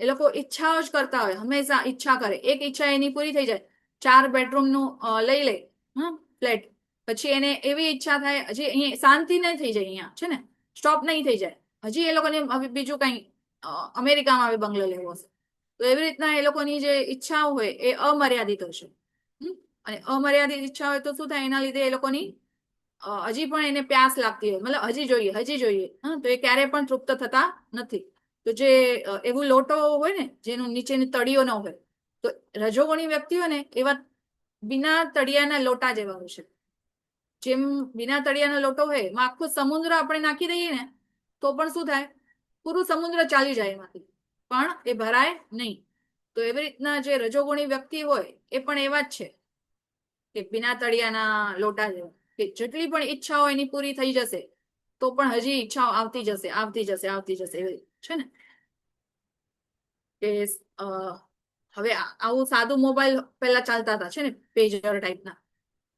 એ લોકો ઈચ્છાઓ જ કરતા હોય, હંમેશા ઈચ્છા કરે. એક ઈચ્છા એની પૂરી થઈ જાય, 4 બેડરૂમનું લઈ લે ફ્લેટ, પછી એને એવી ઈચ્છા થાય હજી અહીંયા શાંતિ નહીં થઈ જાય, અહીંયા છે ને સ્ટોપ નહીં થઈ જાય, હજી એ લોકોને હવે બીજું કઈ અમેરિકામાં હવે બંગલો લેવો હશે. તો એવી રીતના એ લોકોની જે ઈચ્છાઓ હોય એ અમર્યાદિત હશે. અને અમર્યાદિત ઈચ્છા હોય તો શું થાય, એના લીધે એ લોકોની હજી પણ એને પ્યાસ લાગતી હોય, મતલબ હજી જોઈએ, હજી જોઈએ. તો એ ક્યારેય પણ તૃપ્ત થતા નથી. તો જે એવું લોટો હોય ને જેનું નીચેની તળીઓ ન હોય, તો રજોગુણી વ્યક્તિ હોય ને એવા બિના તળિયાના લોટા જેવા હોય છે. જેમ બિના તળિયાનો લોટો હોય એમાં આખો સમુદ્ર આપણે નાખી દઈએ ને તો પણ શું થાય, પૂરું સમુદ્ર ચાલી જાય એમાંથી, પણ એ ભરાય નહીં. તો એવી રીતના જે રજોગુણી વ્યક્તિ હોય એ પણ એવા જ છે કે બિના તળિયાના લોટા જેવા, કે જેટલી પણ ઈચ્છાઓ એની પૂરી થઈ જશે તો પણ હજી ઈચ્છાઓ આવતી જશે, આવતી જશે, આવતી જશે, એવી છે ને. કે હવે આવું સાદું મોબાઈલ પહેલા ચાલતા હતા છે ને, પેજર ટાઈપના,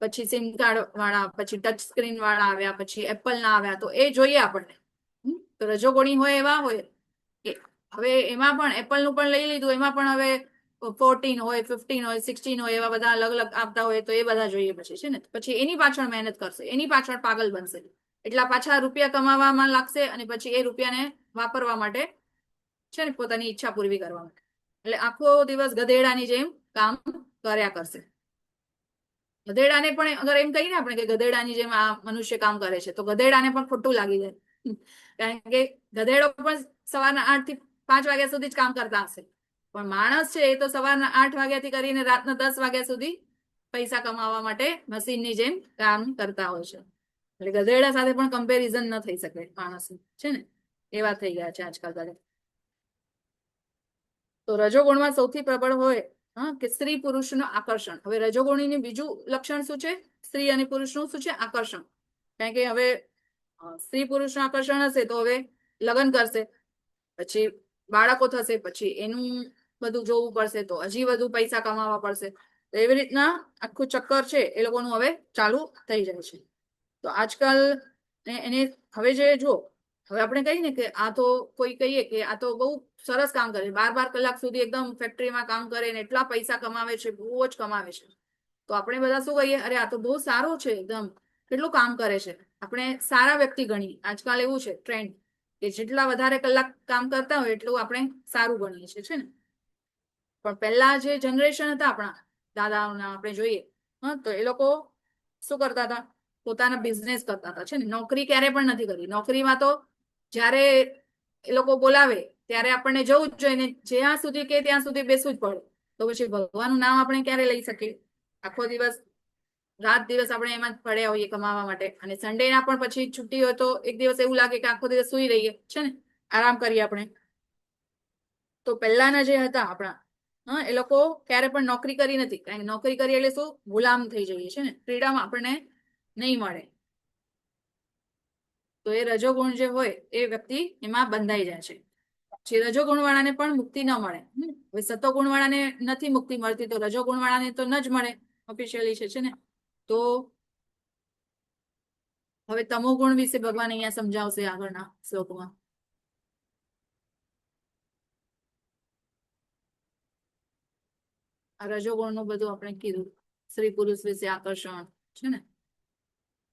પછી સિમ કાર્ડ વાળા, પછી ટચ સ્ક્રીન વાળા આવ્યા, પછી એપલ ના આવ્યા. તો એ જોઈએ આપણને. તો રજોગુણી હોય એવા હોય કે હવે એમાં પણ એપલ નું પણ લઈ લીધું, એમાં પણ હવે 14 હોય, 15 હોય, 16 હોય, એવા બધા અલગ અલગ આવતા હોય. તો એ બધા જોઈએ પછી છે ને. પછી એની પાછળ મહેનત કરશે, એની પાછળ પાગલ બનશે, એટલા પાછા રૂપિયા કમાવામાં લાગશે, અને પછી એ રૂપિયાને વાપરવા માટે છે ને પોતાની ઈચ્છા પૂરી કરવા માટે. એટલે આખો દિવસ ગધેડાની જેમ કામ કર્યા કરશે. ગધેડાને પણ અગર એમ કહીએ ને આપણે કે ગધેડાની જેમ આ મનુષ્ય કામ કરે છે, તો ગધેડાને પણ ખોટું લાગી જાય. કારણ કે ગધેડો પણ સવારના 8 થી 5 વાગ્યા સુધી જ કામ કરતા હશે, પણ માણસ છે એ તો સવારના 8 વાગ્યાથી કરીને રાતના 10 વાગ્યા સુધી પૈસા કમાવા માટે મશીનની જેમ કામ કરતા હોય છે. એટલે ગધેડા સાથે પણ કમ્પેરિઝન ન થઈ શકે માણસ, છે ને. એવા થઈ ગયા છે આજકાલ બધા. તો રજોગુણમાં સૌથી પ્રબળ હોય કે સ્ત્રી પુરુષનું આકર્ષણ. હવે રજોગુણીનું બીજું લક્ષણ શું છે? સ્ત્રી અને પુરુષનું શું છે? આકર્ષણ. કારણ કે હવે સ્ત્રી પુરુષનું આકર્ષણ હશે તો હવે લગ્ન કરશે, પછી બાળકો થશે, પછી એનું બધું જોવું પડશે, તો હજી વધુ પૈસા કમાવા પડશે. તો એવી રીતના આખું ચક્કર છે એ લોકોનું હવે ચાલુ થઈ જાય છે. તો આજકાલ એને હવે જે જો હવે આપણે કહીએ ને કે આ તો કોઈ કહીએ કે આ તો બહુ સરસ કામ કરે, 12 કલાક સુધી એકદમ ફેક્ટરીમાં કામ કરે ને એટલા પૈસા કમાવે છે, બહુ જ કમાવે છે. તો આપણે બધા શું કહીએ, અરે આ તો બહુ સારો છે, એકદમ કેટલું કામ કરે છે. આપણે સારા વ્યક્તિ ગણીએ. આજકાલ એવું છે ટ્રેન્ડ કે જેટલા વધારે કલાક કામ કરતા હોય એટલું આપણે સારું ગણીએ છીએ, છે ને. પણ પહેલા જે જનરેશન હતા આપણા દાદાઓના આપણે જોઈએ તો એ લોકો શું કરતા હતા, પોતાના બિઝનેસ કરતા હતા, છે ને. નોકરી ક્યારે પણ નથી કરી. નોકરીમાં તો જ્યારે એ લોકો બોલાવે ત્યારે આપણને જવું જ જોઈએ, ને જ્યાં સુધી કે ત્યાં સુધી બેસવું જ પડે. તો પછી ભગવાનનું નામ આપણે ક્યારે લઈ શકીએ? આખો દિવસ રાત દિવસ આપણે એમાં જ પડ્યા હોઈએ કમાવા માટે, અને સન્ડે ના પણ પછી છુટ્ટી હોય તો એક દિવસ એવું લાગે કે આખો દિવસ સુઈ રહીએ, છે ને, આરામ કરીએ આપણે. તો પહેલાના જે હતા આપણા એ લોકો ક્યારે પણ નોકરી કરી નથી. કારણ કે નોકરી કરી એટલે શું, ગુલામ થઈ જઈએ, છે ને, ફ્રીડમ આપણને નહીં મળે. તો એ રજોગુણ જે હોય એ વ્યક્તિ એમાં બંધાઈ જાય છે. જે રજોગુણ વાળાને પણ મુક્તિ ન મળે. હવે સતોગુણ વાળાને નથી મુક્તિ મળતી, તો રજોગુણ વાળાને તો ન જ મળે ઓફિશિયલી, છે ને. તો હવે તમોગુણ વિશે ભગવાન અહીંયા સમજાવશે આગળના શ્લોકમાં. આ રજોગુણનું બધું આપણે કીધું. સ્ત્રી પુરુષ વિશે આકર્ષણ, છે ને,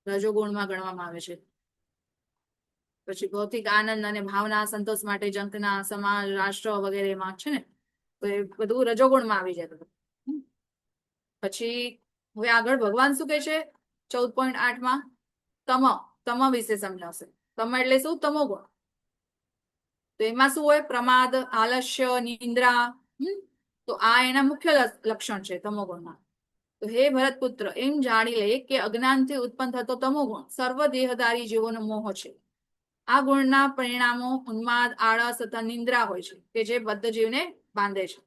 રજોગુણમાં ગણવામાં આવે છે. પછી ભૌતિક આનંદ અને ભાવના સંતોષ માટે જંકના સમાજ, રાષ્ટ્ર વગેરેમાં, છે ને. તો એ બધું રજોગુણમાં આવી જાય. પછી હવે આગળ ભગવાન શું કહે છે 14.8 તમ વિશે સમજાવશે. તમ એટલે શું? તમોગુણ. તો એમાં શું હોય? પ્રમાદ, આલસ્ય, નિંદ્રા. તો આ એના મુખ્ય લક્ષણ છે તમોગુણના. તો હે ભરતપુત્ર, એમ જાણી લે કે અજ્ઞાનથી ઉત્પન્ન થતો તમોગુણ સર્વ દેહધારી જીવોનો મોહ છે. આ ગુણના પરિણામો ઉન્માદ, આળસ તથા નિંદ્રા હોય છે કે જે બદ્ધ જીવને બાંધે છે.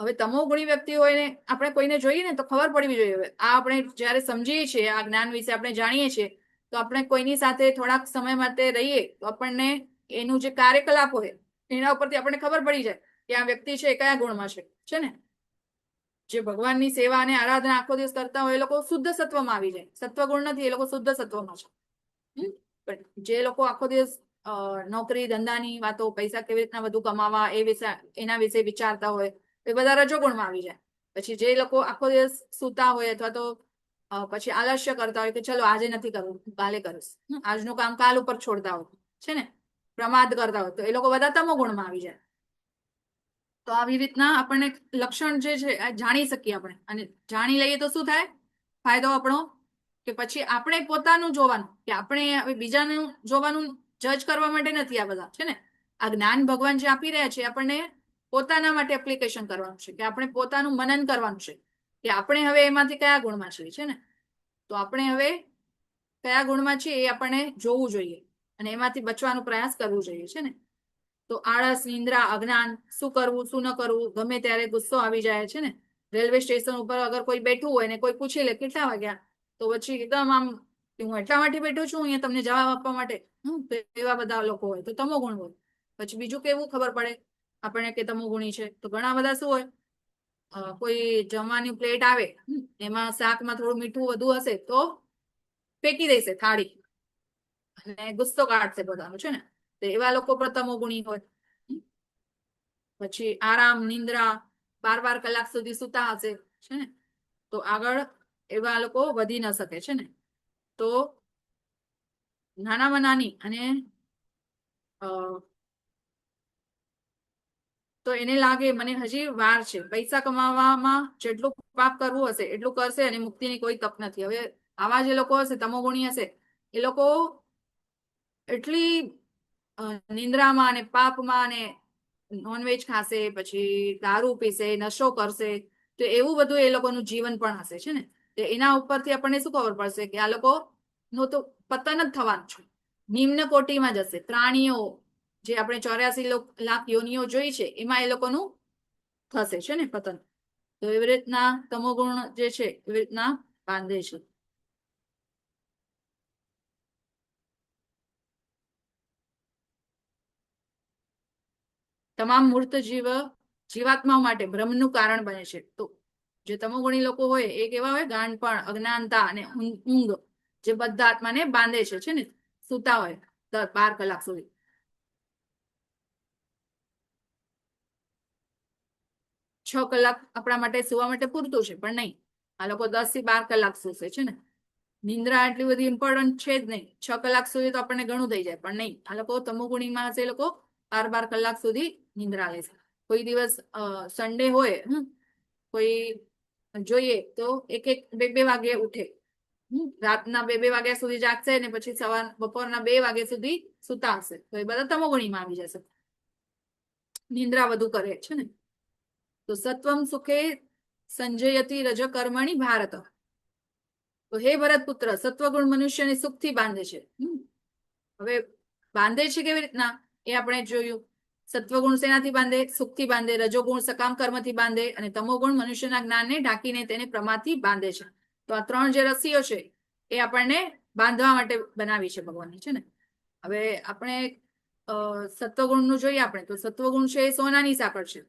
હવે તમોગુણી વ્યક્તિ હોય ને આપણે કોઈને જોઈએ ને તો ખબર પડવી જોઈએ. હવે આ આપણે જયારે સમજીએ છીએ, આ જ્ઞાન વિશે આપણે જાણીએ છીએ, તો આપણે કોઈની સાથે થોડાક સમય માટે રહીએ તો આપણને એનું જે કાર્યકલાપ હોય એના ઉપરથી આપણને ખબર પડી જાય કે આ વ્યક્તિ છે એ કયા ગુણમાં છે ને. જે ભગવાનની સેવા અને આરાધના આખો દિવસ કરતા હોય એ લોકો શુદ્ધ સત્વમાં આવી જાય. સત્વગુણ નથી, એ લોકો શુદ્ધ સત્વમાં છે. પણ જે લોકો આખો દિવસ નોકરી ધંધાની વાતો, પૈસા કેવી રીતના વધુ કમાવા એના વિશે વિચારતા હોય એ બધા રજોગુણમાં આવી જાય. પછી જે લોકો આખો દિવસ સૂતા હોય અથવા તો પછી આલસ્ય કરતા હોય કે ચલો આજે નથી કરવું, કાલે કરીશ, આજનું કામ કાલ ઉપર છોડતા હોય છે ને, પ્રમાદ કરતા હોય, તો એ લોકો બધા તમોગુણમાં આવી જાય. તો આવી રીતના આપણને લક્ષણ જે છે જાણી શકીએ આપણે, અને જાણી લઈએ તો શું થાય ફાયદો આપણો? કે પછી આપણે પોતાનું જોવાનું, કે આપણે બીજાનું જોવાનું જજ કરવા માટે નથી. આ બધા છે ને આ જ્ઞાન ભગવાન જે આપી રહ્યા છે આપણને પોતાના માટે એપ્લિકેશન કરવાનું છે, કે આપણે પોતાનું મનન કરવાનું છે કે આપણે હવે એમાંથી કયા ગુણમાં છીએ છે ને. તો આપણે હવે કયા ગુણમાં છીએ એ આપણને જોવું જોઈએ અને એમાંથી બચવાનો પ્રયાસ કરવો જોઈએ છે ને. તો આળસ, નિંદ્રા, અજ્ઞાન, શું કરવું શું ન કરવું, ગમે ત્યારે ગુસ્સો આવી જાય છે ને. રેલવે સ્ટેશન ઉપર અગર કોઈ બેઠું હોય ને કોઈ પૂછી લે કેટલા વાગ્યા, તો પછી એકદમ આમ હું એટલા માટે બેઠો છું અહીંયા તમને જવાબ આપવા માટે. એવા બધા લોકો હોય તો તમોગુણ હોય. પછી બીજું કેવું ખબર પડે આપણને કે તમોગુણી છે? તો ઘણા બધા શું હોય, કોઈ જમવાની પ્લેટ આવે એમાં શાકમાં થોડું મીઠું વધુ હશે તો ફેંકી દેશે થાળી અને ગુસ્સો કાઢશે બધાનો છે ને. તો એવા લોકો પણ તમોગુણી હોય. પછી આરામ, નિંદ્રા, 12 કલાક સુધી સુતા હશે છે ને, તો આગળ એવા લોકો વધી ન શકે છે ને. તો નાનામાં નાની અને તો એને લાગે મને હજી વાર છે, પૈસા કમાવામાં જેટલું પાપ કરવું હશે એટલું કરશે અને મુક્તિની કોઈ તક નથી. હવે આવા જે લોકો હશે તમોગુણી હશે એ લોકો એટલી નિંદ્રામાં અને પાપમાં અને નોનવેજ ખાશે, પછી દારૂ પીશે, નશો કરશે, તો એવું બધું એ લોકોનું જીવન પણ હશે છે ને. તો એના ઉપરથી આપણને શું ખબર પડશે કે આ લોકો નું તો પતન જ થવાનું છે, નિમ્ન કોટીમાં જશે. પ્રાણીઓ જે આપણે 84 લાખ યોનિઓ જોઈ છે એમાં એ લોકોનું થશે છે ને પતન. તો એવી રીતના તમોગુણ જે છે એવી રીતના બાંધે છે. તમામ મૂર્ત જીવાત્માઓ માટે ભ્રમનું કારણ બને છે. તો જે તમોગુણી લોકો હોય એ કેવા હોય? ગાંડપણ, અજ્ઞાનતા અને ઊંઘ જે બધા આત્માને બાંધે છે ને, સૂતા હોય 12 કલાક સુધી. છ કલાક આપણા માટે સુવા માટે પૂરતું છે, પણ નહીં, આ લોકો 10 થી 12 કલાક સૂશે છે ને. નિંદ્રા એટલી બધી ઇમ્પોર્ટન્ટ છે જ નહીં. 6 કલાક સુધી તો આપણને ઘણું થઈ જાય, પણ નહીં, આ લોકો તમોગુણીમાં હશે એ લોકો 12 કલાક સુધી નિંદ્રા લેશે. કોઈ દિવસ સન્ડે હોય, કોઈ જોઈએ તો 1-2 વાગે ઉઠે, રાતના 2 વાગ્યા સુધી જાગશે ને પછી બપોરના 2 વાગ્યા સુધી સુતા હશે, તો એ બધા તમોગુણીમાં આવી જશે, નિંદ્રા વધુ કરે છે ને. તો સત્વમ સુખે સંજયતી રજ કર્મણી ભારત. તો હે ભરત પુત્ર, સત્વગુણ મનુષ્યને સુખથી બાંધે છે. હવે બાંધે છે કેવી રીતના એ આપણે જોયું. સત્વગુણ શેનાથી બાંધે? સુખથી બાંધે. રજોગુણ સકામ કર્મથી બાંધે અને તમોગુણ મનુષ્યના જ્ઞાનને ઢાંકીને તેને પ્રમાદથી બાંધે છે. તો આ 3 જે રસ્સીઓ છે એ આપણને બાંધવા માટે બનાવી છે ભગવાને છે ને. હવે આપણે સત્વગુણ નું જોઈએ આપણે તો સત્વગુણ છે એ સોનાની સાંકળ છે,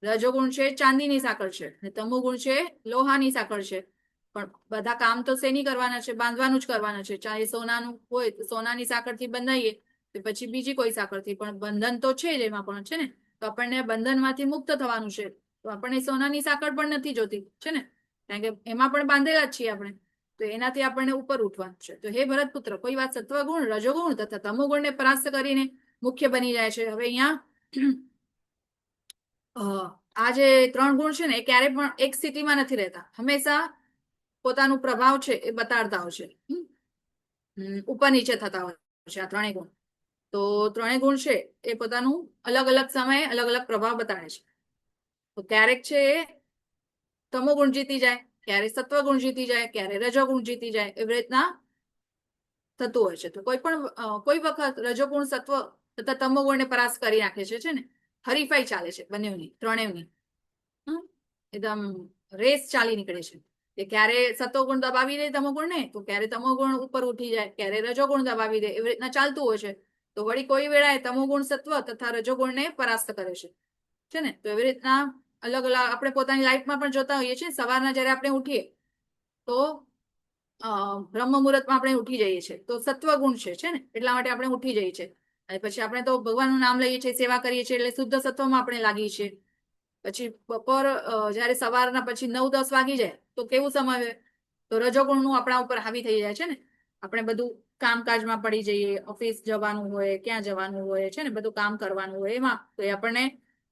રજોગુણ છે ચાંદીની સાંકળ છે અને તમોગુણ છે લોહાની સાંકળ છે. પણ બધા કામ તો શેની કરવાના છે? બાંધવાનું જ કરવાના છે. ચાહે સોનાનું હોય તો સોનાની સાંકળથી બંધાઈએ, તો પછી બીજી કોઈ સાંકળથી, પણ બંધન તો છે જ એમાં પણ છે ને. તો આપણને બંધનમાંથી મુક્ત થવાનું છે, તો આપણને સોનાની સાંકળ પણ નથી જોતી છે ને, કારણ કે એમાં પણ બાંધેલા જ છીએ આપણે. તો એનાથી આપણને ઉપર ઉઠવાનું છે. તો હે ભરત પુત્ર, કોઈ વાત સત્વગુણ, રજોગુણ તથા તમોગુણને પરાસ્ત કરીને મુખ્ય બની જાય છે. હવે અહીંયા આ જે 3 ગુણ છે ને એ ક્યારેય પણ એક સ્થિતિમાં નથી રહેતા, હંમેશા પોતાનું પ્રભાવ છે એ બતાડતા હોય છે. ઉપર નીચે થતા હોય છે આ ત્રણેય ગુણ. તો ત્રણેય ગુણ છે એ પોતાનું અલગ અલગ સમયે અલગ અલગ પ્રભાવ બતાડે છે. તો ક્યારેક છે એ તમો ગુણ જીતી જાય, ક્યારે સત્વ ગુણ જીતી જાય, ક્યારે રજો ગુણ જીતી જાય, એવી રીતના થતું હોય છે. તો કોઈ વખત રજોગુણ સત્વ તથા તમો ગુણને પરાસ્ત કરી નાખે છે ને. હરીફાઈ ચાલે છે બંનેની, ત્રણેયની. એકદમ રેસ ચાલી નીકળે છે કે ક્યારે સત્વગુણ દબાવી દે તમો ગુણ ને, તો ક્યારે તમો ગુણ ઉપર ઉઠી જાય, ક્યારે રજોગુણ દબાવી દે, એવી રીતના ચાલતું હોય છે. તો વળી કોઈ વેળાએ તમો ગુણ સત્વ તથા રજોગુણને પરાસ્ત કરે છે ને. તો એવી રીતના અલગ અલગ આપણે પોતાની લાઈફમાં પણ જોતા હોઈએ છીએ. સવારના જયારે આપણે ઉઠીએ તો બ્રહ્મ મુહૂર્તમાં આપણે ઉઠી જઈએ છીએ, તો સત્વ ગુણ છે ને, એટલા માટે આપણે ઉઠી જઈએ છીએ. અને પછી આપણે તો ભગવાનનું નામ લઈએ છીએ, સેવા કરીએ છીએ, એટલે શુદ્ધ સત્વમાં આપણે લાગીએ છીએ. પછી બપોર જયારે સવારના પછી 9-10 વાગી જાય તો કેવું સમય હોય, તો રજોગુણનું આપણા ઉપર હાવી થઈ જાય છે ને. આપણે બધું કામકાજમાં પડી જઈએ, ઓફિસ જવાનું હોય, ક્યાં જવાનું હોય છે ને, બધું કામ કરવાનું હોય એમાં, તો એ આપણને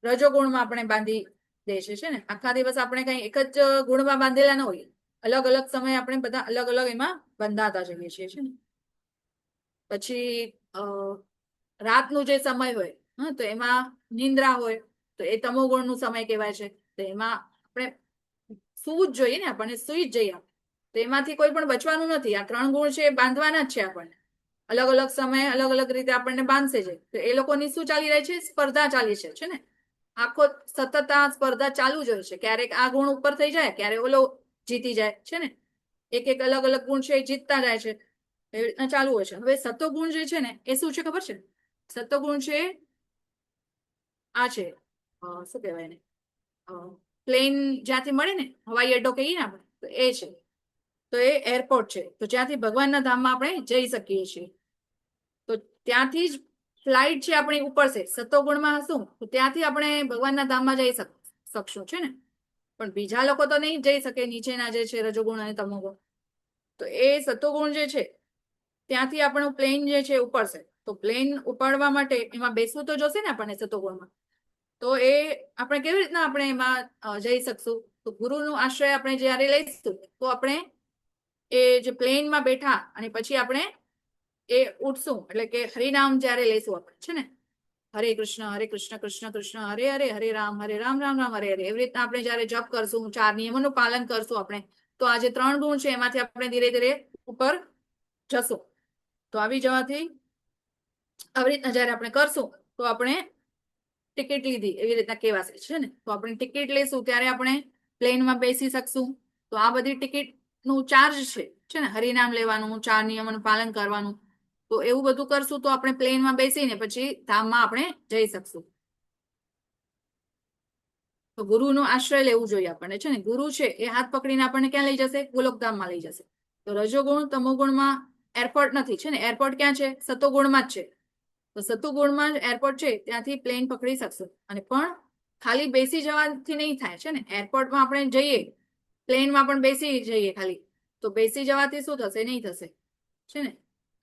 રજોગુણમાં આપણે બાંધી દે છે ને. આખા દિવસ આપણે કઈ એક જ ગુણમાં બાંધેલા ન હોઈએ, અલગ અલગ સમયે આપણે બધા અલગ અલગ એમાં બંધાતા જઈએ છીએ છે ને. પછી રાતનું જે સમય હોય તો એમાં નિંદ્રા હોય, તો એ તમો ગુણનું સમય કહેવાય છે. તો એમાં આપણે સૂવું જ જોઈએ ને, આપણને સૂઈ જ જઈએ. તો એમાંથી કોઈ પણ બચવાનું નથી. આ 3 ગુણ છે એ બાંધવાના જ છે આપણને. અલગ અલગ સમયે અલગ અલગ રીતે આપણને બાંધશે છે. તો એ લોકોની શું ચાલી રહી છે? સ્પર્ધા ચાલી છે ને. આખો સતત આ સ્પર્ધા ચાલુ જ હોય છે. ક્યારેક આ ગુણ ઉપર થઈ જાય, ક્યારેક ઓલો જીતી જાય છે ને. એક એક અલગ અલગ ગુણ છે એ જીતતા જાય છે, એવી રીતના ચાલુ હોય છે. હવે સત્વગુણ જે છે ને એ શું છે ખબર છે? સત્વગુણ છે આ છે શું કહેવાય ને, પ્લેન જ્યાંથી મળે ને, હવાઈ અડ્ડો કહીએ ને આપણે, તો એ છે. તો એ એરપોર્ટ છે. તો જ્યાંથી ભગવાનના ધામમાં આપણે જઈ શકીએ છીએ. તો ત્યાંથી જ ફ્લાઇટ છે આપણી ઉપર છે. સત્વગુણમાં હશું તો ત્યાંથી આપણે ભગવાનના ધામમાં જઈ શકશું છે ને. પણ બીજા લોકો તો નહીં જઈ શકે, નીચેના જે છે રજોગુણ અને તમોગુણ. તો એ સત્વગુણ જે છે ત્યાંથી આપણું પ્લેન જે છે ઉપડશે. તો પ્લેન ઉપાડવા માટે એમાં બેસવું તો જોશે ને આપણને સત્વગુણમાં. તો એ આપણે કેવી રીતના આપણે એમાં જઈ શકશું? તો ગુરુનો આશ્રય આપણે જયારે લઈશું તો આપણે એ જે પ્લેનમાં બેઠા અને પછી આપણે એ ઉઠશું, એટલે કે હરિનામ જયારે લઈશું આપણે છે ને, હરે કૃષ્ણ કૃષ્ણ કૃષ્ણ હરે હરે, હરે રામ રામ રામ હરે હરે, એવી રીતના આપણે જયારે જપ કરશું, 4 નિયમોનું પાલન કરશું આપણે, તો આ જે 3 ગુણ છે એમાંથી આપણે ધીરે ધીરે ઉપર જશું. તો આવી રીતના જયારે આપણે કરશું તો આપણે ટિકિટ લીધી એવી રીતના કહેવાશે છે ને. તો આપણે ટિકિટ લઈશું ત્યારે આપણે પ્લેનમાં બેસી શકશું. તો આ બધી ટિકિટનું ચાર્જ છે ને, હરિનામ લેવાનું, 4 નિયમોનું પાલન કરવાનું. તો એવું બધું કરશું તો આપણે પ્લેનમાં બેસીને પછી ધામમાં આપણે જઈ શકશું. તો ગુરુનો આશ્રય લેવું જોઈએ આપણને છે ને. ગુરુ છે એ હાથ પકડીને આપણને ક્યાં લઈ જશે? ગોલોકધામમાં લઈ જશે. તો રજોગુણ તમોગુણમાં એરપોર્ટ નથી છે ને. એરપોર્ટ ક્યાં છે? સત્વગુણમાં જ છે. તો સત્વગુણમાં એરપોર્ટ છે, ત્યાંથી પ્લેન પકડી શકશું. અને પણ ખાલી બેસી જવાથી નહીં થાય છે ને. એરપોર્ટમાં આપણે જઈએ, પ્લેનમાં પણ બેસી જઈએ ખાલી, તો બેસી જવાથી શું થશે? નહીં થશે છે ને.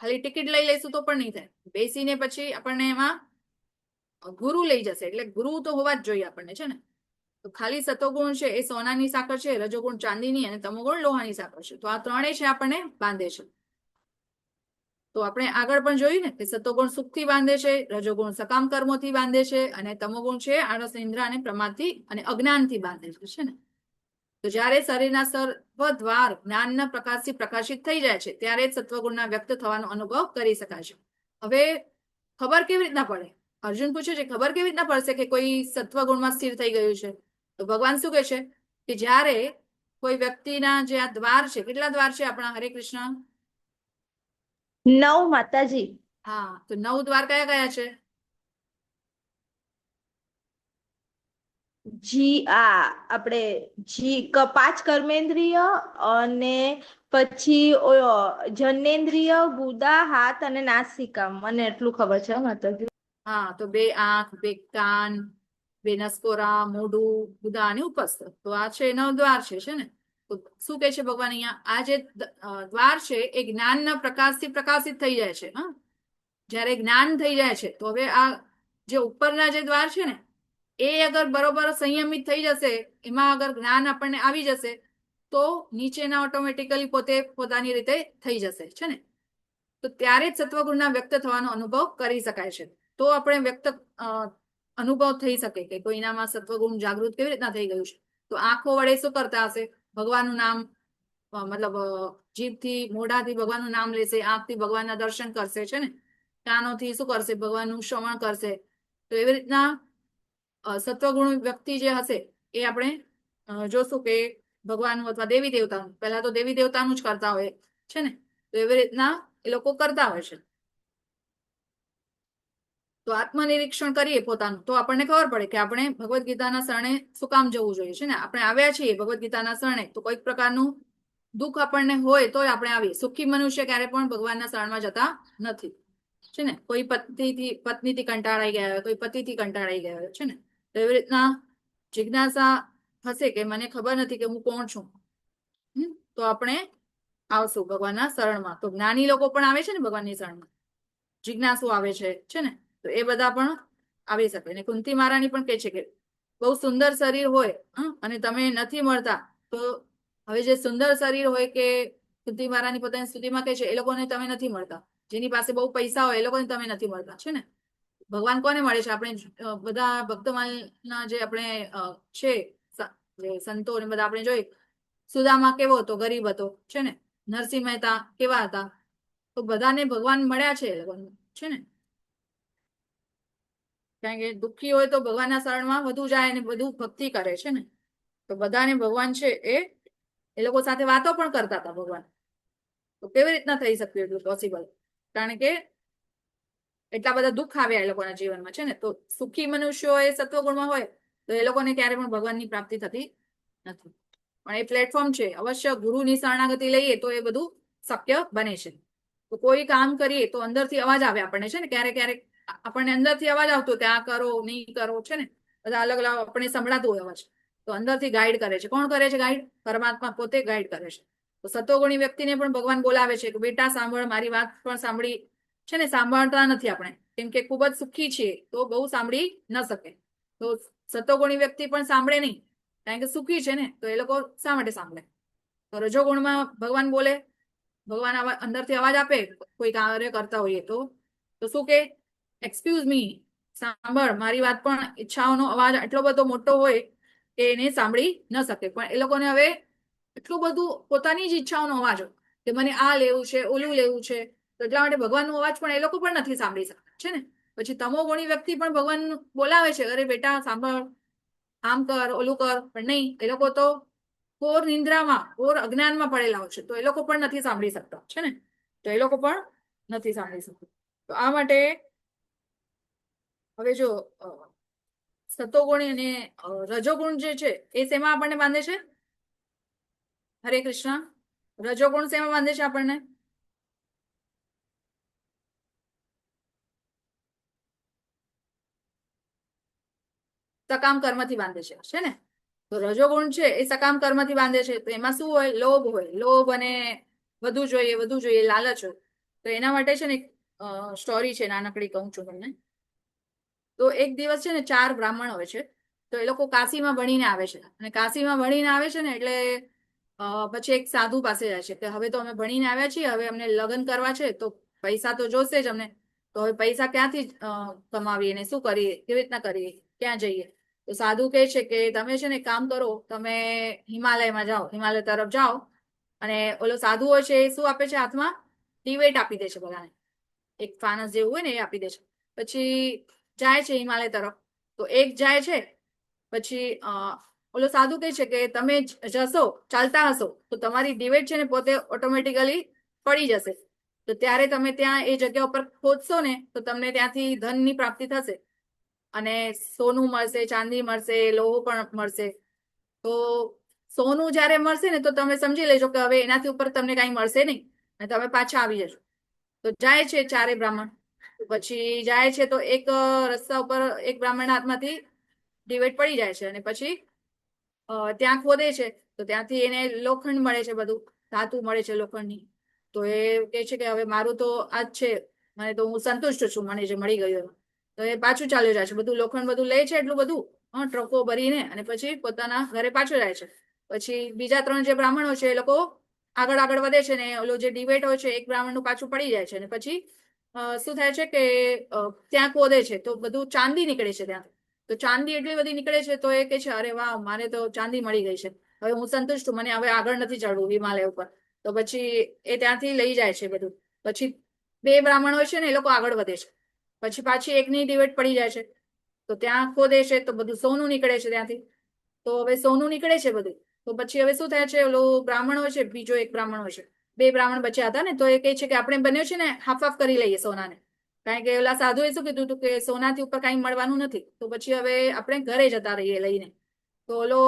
ખાલી ટિકિટ લઈ લઈશું તો પણ નહીં થાય. બેસીને પછી આપણને એમાં ગુરુ લઈ જશે. એટલે ગુરુ તો હોવા જ જોઈએ આપણને છે ને. તો ખાલી સત્વગુણ છે એ સોનાની સાંકળ છે, રજોગુણ ચાંદીની અને તમોગુણ લોહાની સાંકળ છે. તો આ ત્રણેય છે આપણને બાંધે છે. તો આપણે આગળ પણ જોયું ને કે સત્વગુણ સુખથી બાંધે છે, રજોગુણ સકામ કર્મોથી બાંધે છે, અને તમોગુણ છે આળસ, નિંદ્રા અને પ્રમાદથી અને અજ્ઞાનથી બાંધે છે ને. તો જ્યારે શરીરના સર્વ દ્વાર જ્ઞાનના પ્રકાશથી પ્રકાશિત થઈ જાય છે ત્યારે સત્વગુણના વ્યક્ત થવાનો અનુભવ કરી શકાય છે. હવે ખબર કેવી રીતના પડે? અર્જુન પૂછે છે, ખબર કેવી રીતના પડશે કે કોઈ સત્વગુણમાં સ્થિર થઈ ગયું છે? તો ભગવાન શું કહે છે કે જ્યારે કોઈ વ્યક્તિના જે આ દ્વાર છે, કેટલા દ્વાર છે આપણા? હરે કૃષ્ણ 9 માતાજી. હા, તો 9 દ્વાર કયા કયા છે? આપણે 5 કર્મેન્દ્રિય અને પછી જનેન્દ્રિય, ગુદા, હાથ અને નાસિકા. મને એટલું ખબર છે માતાજી. હા, તો 2 આંખ, 2 કાન, 2 નસકોરા, મોઢું, ગુદા અને ઉપસ્થ. તો આ છે 9 દ્વાર છે ને. તો શું કહે છે ભગવાન અહીંયા? આ જે દ્વાર છે એ જ્ઞાનના પ્રકાશથી પ્રકાશિત થઈ જાય છે. જ્યારે જ્ઞાન થઈ જાય છે તો હવે આ જે ઉપરના જે દ્વાર છે ને એ અગર બરોબર સંયમિત થઈ જશે, એમાં અગર જ્ઞાન આપણને આવી જશે, તો નીચેના ઓટોમેટિકલી પોતે પોતાની રીતે થઈ જશે છે ને. તો ત્યારે જ સત્વગુણના વ્યક્ત થવાનો અનુભવ કરી શકાય છે. તો આપણે વ્યક્ત અનુભવ થઈ શકે કે કોઈનામાં સત્વગુણ જાગૃત કેવી રીતના થઈ ગયું છે. તો આંખો વડે શું કરતા હશે? ભગવાનનું નામ મતલબ જીભથી મોઢાથી ભગવાનનું નામ લેશે, આંખથી ભગવાનના દર્શન કરશે છે ને, કાનોથી શું કરશે? ભગવાનનું શ્રવણ કરશે. તો એવી રીતના સત્વગુણ વ્યક્તિ જે હશે એ આપણે જોશું કે ભગવાનનું અથવા દેવી દેવતાનું, પહેલા તો દેવી દેવતાનું જ કરતા હોય છે ને, તો એવી રીતના એ લોકો કરતા હોય છે. તો આત્મનિરીક્ષણ કરીએ પોતાનું તો આપણને ખબર પડે કે આપણે ભગવદ્ ગીતાના શરણે શું કામ જવું જોઈએ છે ને. આપણે આવ્યા છીએ ભગવદ્ ગીતાના શરણે તો કોઈક પ્રકારનું દુઃખ આપણને હોય તો આપણે આવીએ. સુખી મનુષ્ય ક્યારે પણ ભગવાનના શરણમાં જતા નથી છે ને. કોઈ પત્નીથી કંટાળાઈ ગયા હોય, કોઈ પતિથી કંટાળાઈ ગયા હોય છે ને. તો એવી રીતના જિજ્ઞાસા હશે કે મને ખબર નથી કે હું કોણ છું, તો આપણે આવશું ભગવાનના શરણમાં. તો જ્ઞાની લોકો પણ આવે છે ને ભગવાનની શરણમાં, જિજ્ઞાસુ આવે છે ને, તો એ બધા પણ આવી શકે. અને કુંતી મહારાણી પણ કહે છે કે બહુ સુંદર શરીર હોય અને તમે નથી મળતા, તો હવે જે સુંદર શરીર હોય કે કુંતી મહારાણી પોતાની સ્તુતિમાં કહે છે એ લોકોને તમે નથી મળતા. જેની પાસે બહુ પૈસા હોય એ લોકોને તમે નથી મળતા છે ને. ભગવાન કોને મળે છે? આપણે બધા ભક્તમાલના જે આપણે છે જે સંતો ને બધા આપણે જોઈએ, સુદામા કેવો હતો? ગરીબ હતો છે ને. નરસિંહ મહેતા કેવા હતા? તો બધાને ભગવાન મળ્યા છે એ લોકોને છે ને. કારણ કે દુઃખી હોય તો ભગવાનના શરણમાં વધુ જાય અને બધું ભક્તિ કરે છે ને. તો બધાને ભગવાન છે એ લોકો સાથે વાતો પણ કરતા હતા ભગવાન. તો કેવી રીતના થઈ શક્યું એટલું પોસિબલ? કારણ કે એટલા બધા દુઃખ આવ્યા એ લોકોના જીવનમાં છે ને. તો સુખી મનુષ્યો એ સત્વગુણમાં હોય તો એ લોકોને ક્યારે પણ ભગવાનની પ્રાપ્તિ થતી નથી. પણ એ પ્લેટફોર્મ છે, અવશ્ય ગુરુની શરણાગતિ લઈએ તો એ બધું શક્ય બને છે. તો કોઈ કામ કરીએ તો અંદરથી અવાજ આવે આપણને છે ને. ક્યારેક ક્યારેક આપણને અંદરથી અવાજ આવતો કે આ કરો નહીં કરો છે ને. બધા અલગ અલગ આપણને સંભળાતું હોય અવાજ. તો અંદરથી ગાઈડ કરે છે. કોણ કરે છે ગાઈડ? પરમાત્મા પોતે ગાઈડ કરે છે. તો સત્વગુણી વ્યક્તિને પણ ભગવાન બોલાવે છે કે બેટા સાંભળ, મારી વાત પણ સાંભળી છે ને. સાંભળતા નથી આપણે કેમ કે ખૂબ જ સુખી છીએ તો બહુ સાંભળી ન શકે. તો સત્વગુણી વ્યક્તિ પણ સાંભળે નહીં કારણ કે સુખી છે ને. તો એ લોકો શા માટે સાંભળે? તો રજોગુણમાં ભગવાન બોલે, ભગવાન અંદરથી અવાજ આપે કોઈ કાર્ય કરતા હોઈએ તો શું કે? એક્સક્યુઝ મી, સાંભળ મારી વાત. પણ ઈચ્છાઓનો અવાજ એટલો બધો મોટો હોય કે એને સાંભળી ન શકે. પણ એ લોકોને હવે એટલું બધું પોતાની જ ઈચ્છાઓનો અવાજ હોય કે મને આ લેવું છે, ઓલું લેવું છે. તો એટલા માટે ભગવાનનો અવાજ પણ એ લોકો પણ નથી સાંભળી શકતા છે ને. પછી તમોગુણી વ્યક્તિ પણ ભગવાન બોલાવે છે, અરે બેટા સાંભળ, આમ કર, ઓલું કર, પણ નહીં. એ લોકો તો ઘોર નિંદ્રામાં, ઘોર અજ્ઞાનમાં પડેલા હોય છે. તો એ લોકો પણ નથી સાંભળી શકતા છે ને. તો એ લોકો પણ નથી સાંભળી શકતા. તો આ માટે હવે જો સતોગુણ અને રજોગુણ જે છે એ શેમાં આપણને બાંધે છે? હરે કૃષ્ણ. રજોગુણ શેમાં બાંધે છે આપણને? સકામ કર્મથી બાંધે છે ને. તો રજોગુણ છે એ સકામ કર્મથી બાંધે છે. તો એમાં શું હોય? લોભ હોય. લોભ અને વધુ જોઈએ, લાલચ હોય. તો એના માટે છે ને એક સ્ટોરી છે, નાનકડી કહું છું તમને. તો એક દિવસ છે ને 4 બ્રાહ્મણ હોય છે. તો એ લોકો કાશીમાં ભણીને આવે છે. અને કાશીમાં ભણીને આવે છે ને એટલે પછી એક સાધુ પાસે જાય છે કે હવે તો અમે ભણીને આવ્યા છીએ, હવે અમને લગ્ન કરવા છે તો પૈસા તો જોશે જ અમને. તો હવે પૈસા ક્યાંથી કમાવીએ ને શું કરીએ, કેવી રીતના કરીએ, ક્યાં જઈએ? તો સાધુ કહે છે કે તમે છે ને કામ કરો, તમે હિમાલયમાં જાઓ, હિમાલય તરફ જાઓ. અને ઓલો સાધુ હોય છે એ શું આપે છે? હાથમાં ડિવેટ આપી દે છે બધાને. એક ફાનસ જેવું હોય ને એ આપી દે છે. પછી જાય છે હિમાલય તરફ. તો એક જાય છે, પછી ઓલો સાધુ કહે છે કે તમે જશો, ચાલતા હશો તો તમારી ડિવેટ છે ને પોતે ઓટોમેટિકલી પડી જશે. તો ત્યારે તમે ત્યાં એ જગ્યા ઉપર ખોદશો ને તો તમને ત્યાંથી ધનની પ્રાપ્તિ થશે. અને સોનું મળશે, ચાંદી મળશે, લોહો પણ મળશે. તો સોનું જ્યારે મળશે ને તો તમે સમજી લેજો કે હવે એનાથી ઉપર તમને કાંઈ મળશે નહીં અને તમે પાછા આવી જશો. તો જાય છે 4 બ્રાહ્મણ. પછી જાય છે તો એક રસ્તા ઉપર એક બ્રાહ્મણના હાથમાંથી ડિવેટ પડી જાય છે. અને પછી ત્યાં ખોદે છે તો ત્યાંથી એને લોખંડ મળે છે, બધું ધાતુ મળે છે લોખંડની. તો એ કહે છે કે હવે મારું તો આ જ છે, મને તો હું સંતુષ્ટ છું મને જે મળી ગયું. તો એ પાછું ચાલ્યો જાય છે, બધું લોખંડ બધું લે છે એટલું બધું ટ્રકો ભરીને, અને પછી પોતાના ઘરે પાછો જાય છે. તો પછી બીજા 3 જે બ્રાહ્મણો છે એ લોકો આગળ વધે છે ને ઓલો જે ડિબેટ હોય છે એક બ્રાહ્મણનું પાછું પડી જાય છે અને પછી શું થાય છે કે ત્યાં ખોદે છે તો બધું ચાંદી નીકળે છે ત્યાંથી. તો ચાંદી એટલી બધી નીકળે છે તો એ કે છે અરે વાહ મારે તો ચાંદી મળી ગઈ છે, હવે હું સંતુષ્ટ છું, મને હવે આગળ નથી ચડવું હિમાલય ઉપર. તો પછી એ ત્યાંથી લઈ જાય છે બધું. પછી 2 બ્રાહ્મણો છે ને એ લોકો આગળ વધે છે. પછી પાછી એકની ડિબેટ પડી જાય છે તો ત્યાં ખોદે છે તો બધું સોનું નીકળે છે ત્યાંથી. તો હવે સોનું નીકળે છે બધું. તો પછી હવે શું થાય છે, ઓલો બ્રાહ્મણ હોય છે, બીજો એક બ્રાહ્મણ હોય છે, 2 બ્રાહ્મણ બચ્યા હતા ને, તો એ કહે છે કે આપણે બંને છે ને હાફ કરી લઈએ સોનાને. કારણ કે ઓલા સાધુએ શું કીધું હતું કે સોનાથી ઉપર કઈ મળવાનું નથી, તો પછી હવે આપણે ઘરે જતા રહીએ લઈને. તો ઓલો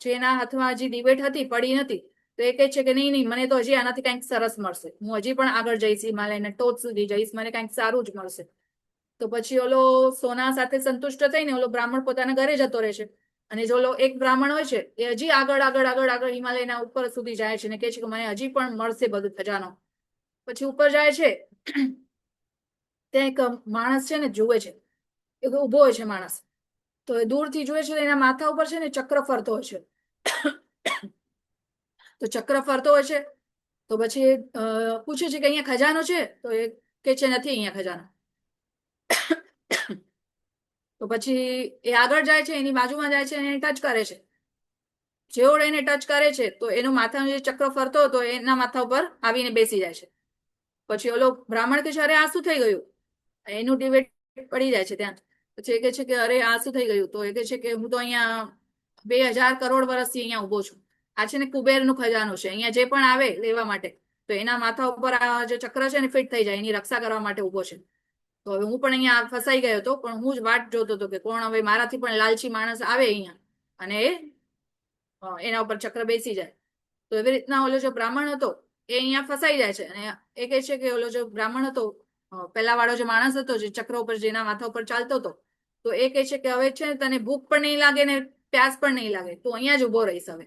જેના હાથમાં હજી ડિબેટ હતી પડી નથી તો એ કહે છે કે નહીં મને તો હજી આનાથી કંઈક સરસ મળશે, હું હજી પણ આગળ જઈશ, હિમાલયના ટોચ સુધી જઈશ, મને કંઈક સારું જ મળશે. તો પછી ઓલો સોના સાથે સંતુષ્ટ થઈને ઓલો બ્રાહ્મણ પોતાના ઘરે જતો રહે છે. અને જો ઓલો એક બ્રાહ્મણ હોય છે એ હજી આગળ હિમાલયના ઉપર સુધી જાય છે ને કહે છે કે મને હજી પણ મળશે બધું ખજાનો. પછી ઉપર જાય છે ત્યાં એક માણસ છે ને જુએ છે, એક ઉભો હોય છે માણસ. તો એ દૂરથી જુએ છે એના માથા ઉપર છે ને ચક્ર ફરતો હોય છે. તો ચક્ર ફરતો હોય છે તો પછી પૂછે છે કે અહીંયા ખજાનો છે, તો એ કે છે નથી અહીંયા ખજાનો. તો પછી એ આગળ જાય છે, એની બાજુમાં જાય છે અને એને ટચ કરે છે. જેવો એને ટચ કરે છે તો એનું માથાનો જે ચક્ર ફરતો હતો એના માથા ઉપર આવીને બેસી જાય છે. પછી ઓલો બ્રાહ્મણ કે છે અરે આ શું થઈ ગયું, એનું ડિબેટ પડી જાય છે ત્યાં. પછી એ કે છે કે અરે આ શું થઈ ગયું, તો એ કે છે કે હું તો અહીંયા 2000 કરોડ વર્ષથી અહીંયા ઉભો છું, આ છે ને કુબેરનું ખજાનો છે, અહીંયા જે પણ આવે લેવા માટે તો એના માથા ઉપર આ જે ચક્ર છે ને ફિટ થઈ જાય, એની રક્ષા કરવા માટે ઉભો છે. તો હવે હું પણ અહીંયા ફસાઈ ગયો હતો, પણ હું જ વાટ જોતો હતો કે કોણ હવે મારાથી પણ લાલચી માણસ આવે અહીંયા અને એના ઉપર ચક્ર બેસી જાય. તો એવી રીતના ઓલો જે બ્રાહ્મણ હતો એ અહીંયા ફસાઈ જાય છે અને એ કહે છે કે ઓલો જે બ્રાહ્મણ હતો પહેલા વાળો જે માણસ હતો જે ચક્ર ઉપર જેના માથા ઉપર ચાલતો હતો, તો એ કહે છે કે હવે છે ને તને ભૂખ પણ નહીં લાગે ને પ્યાસ પણ નહીં લાગે, તું અહીંયા જ ઉભો રહીશ હવે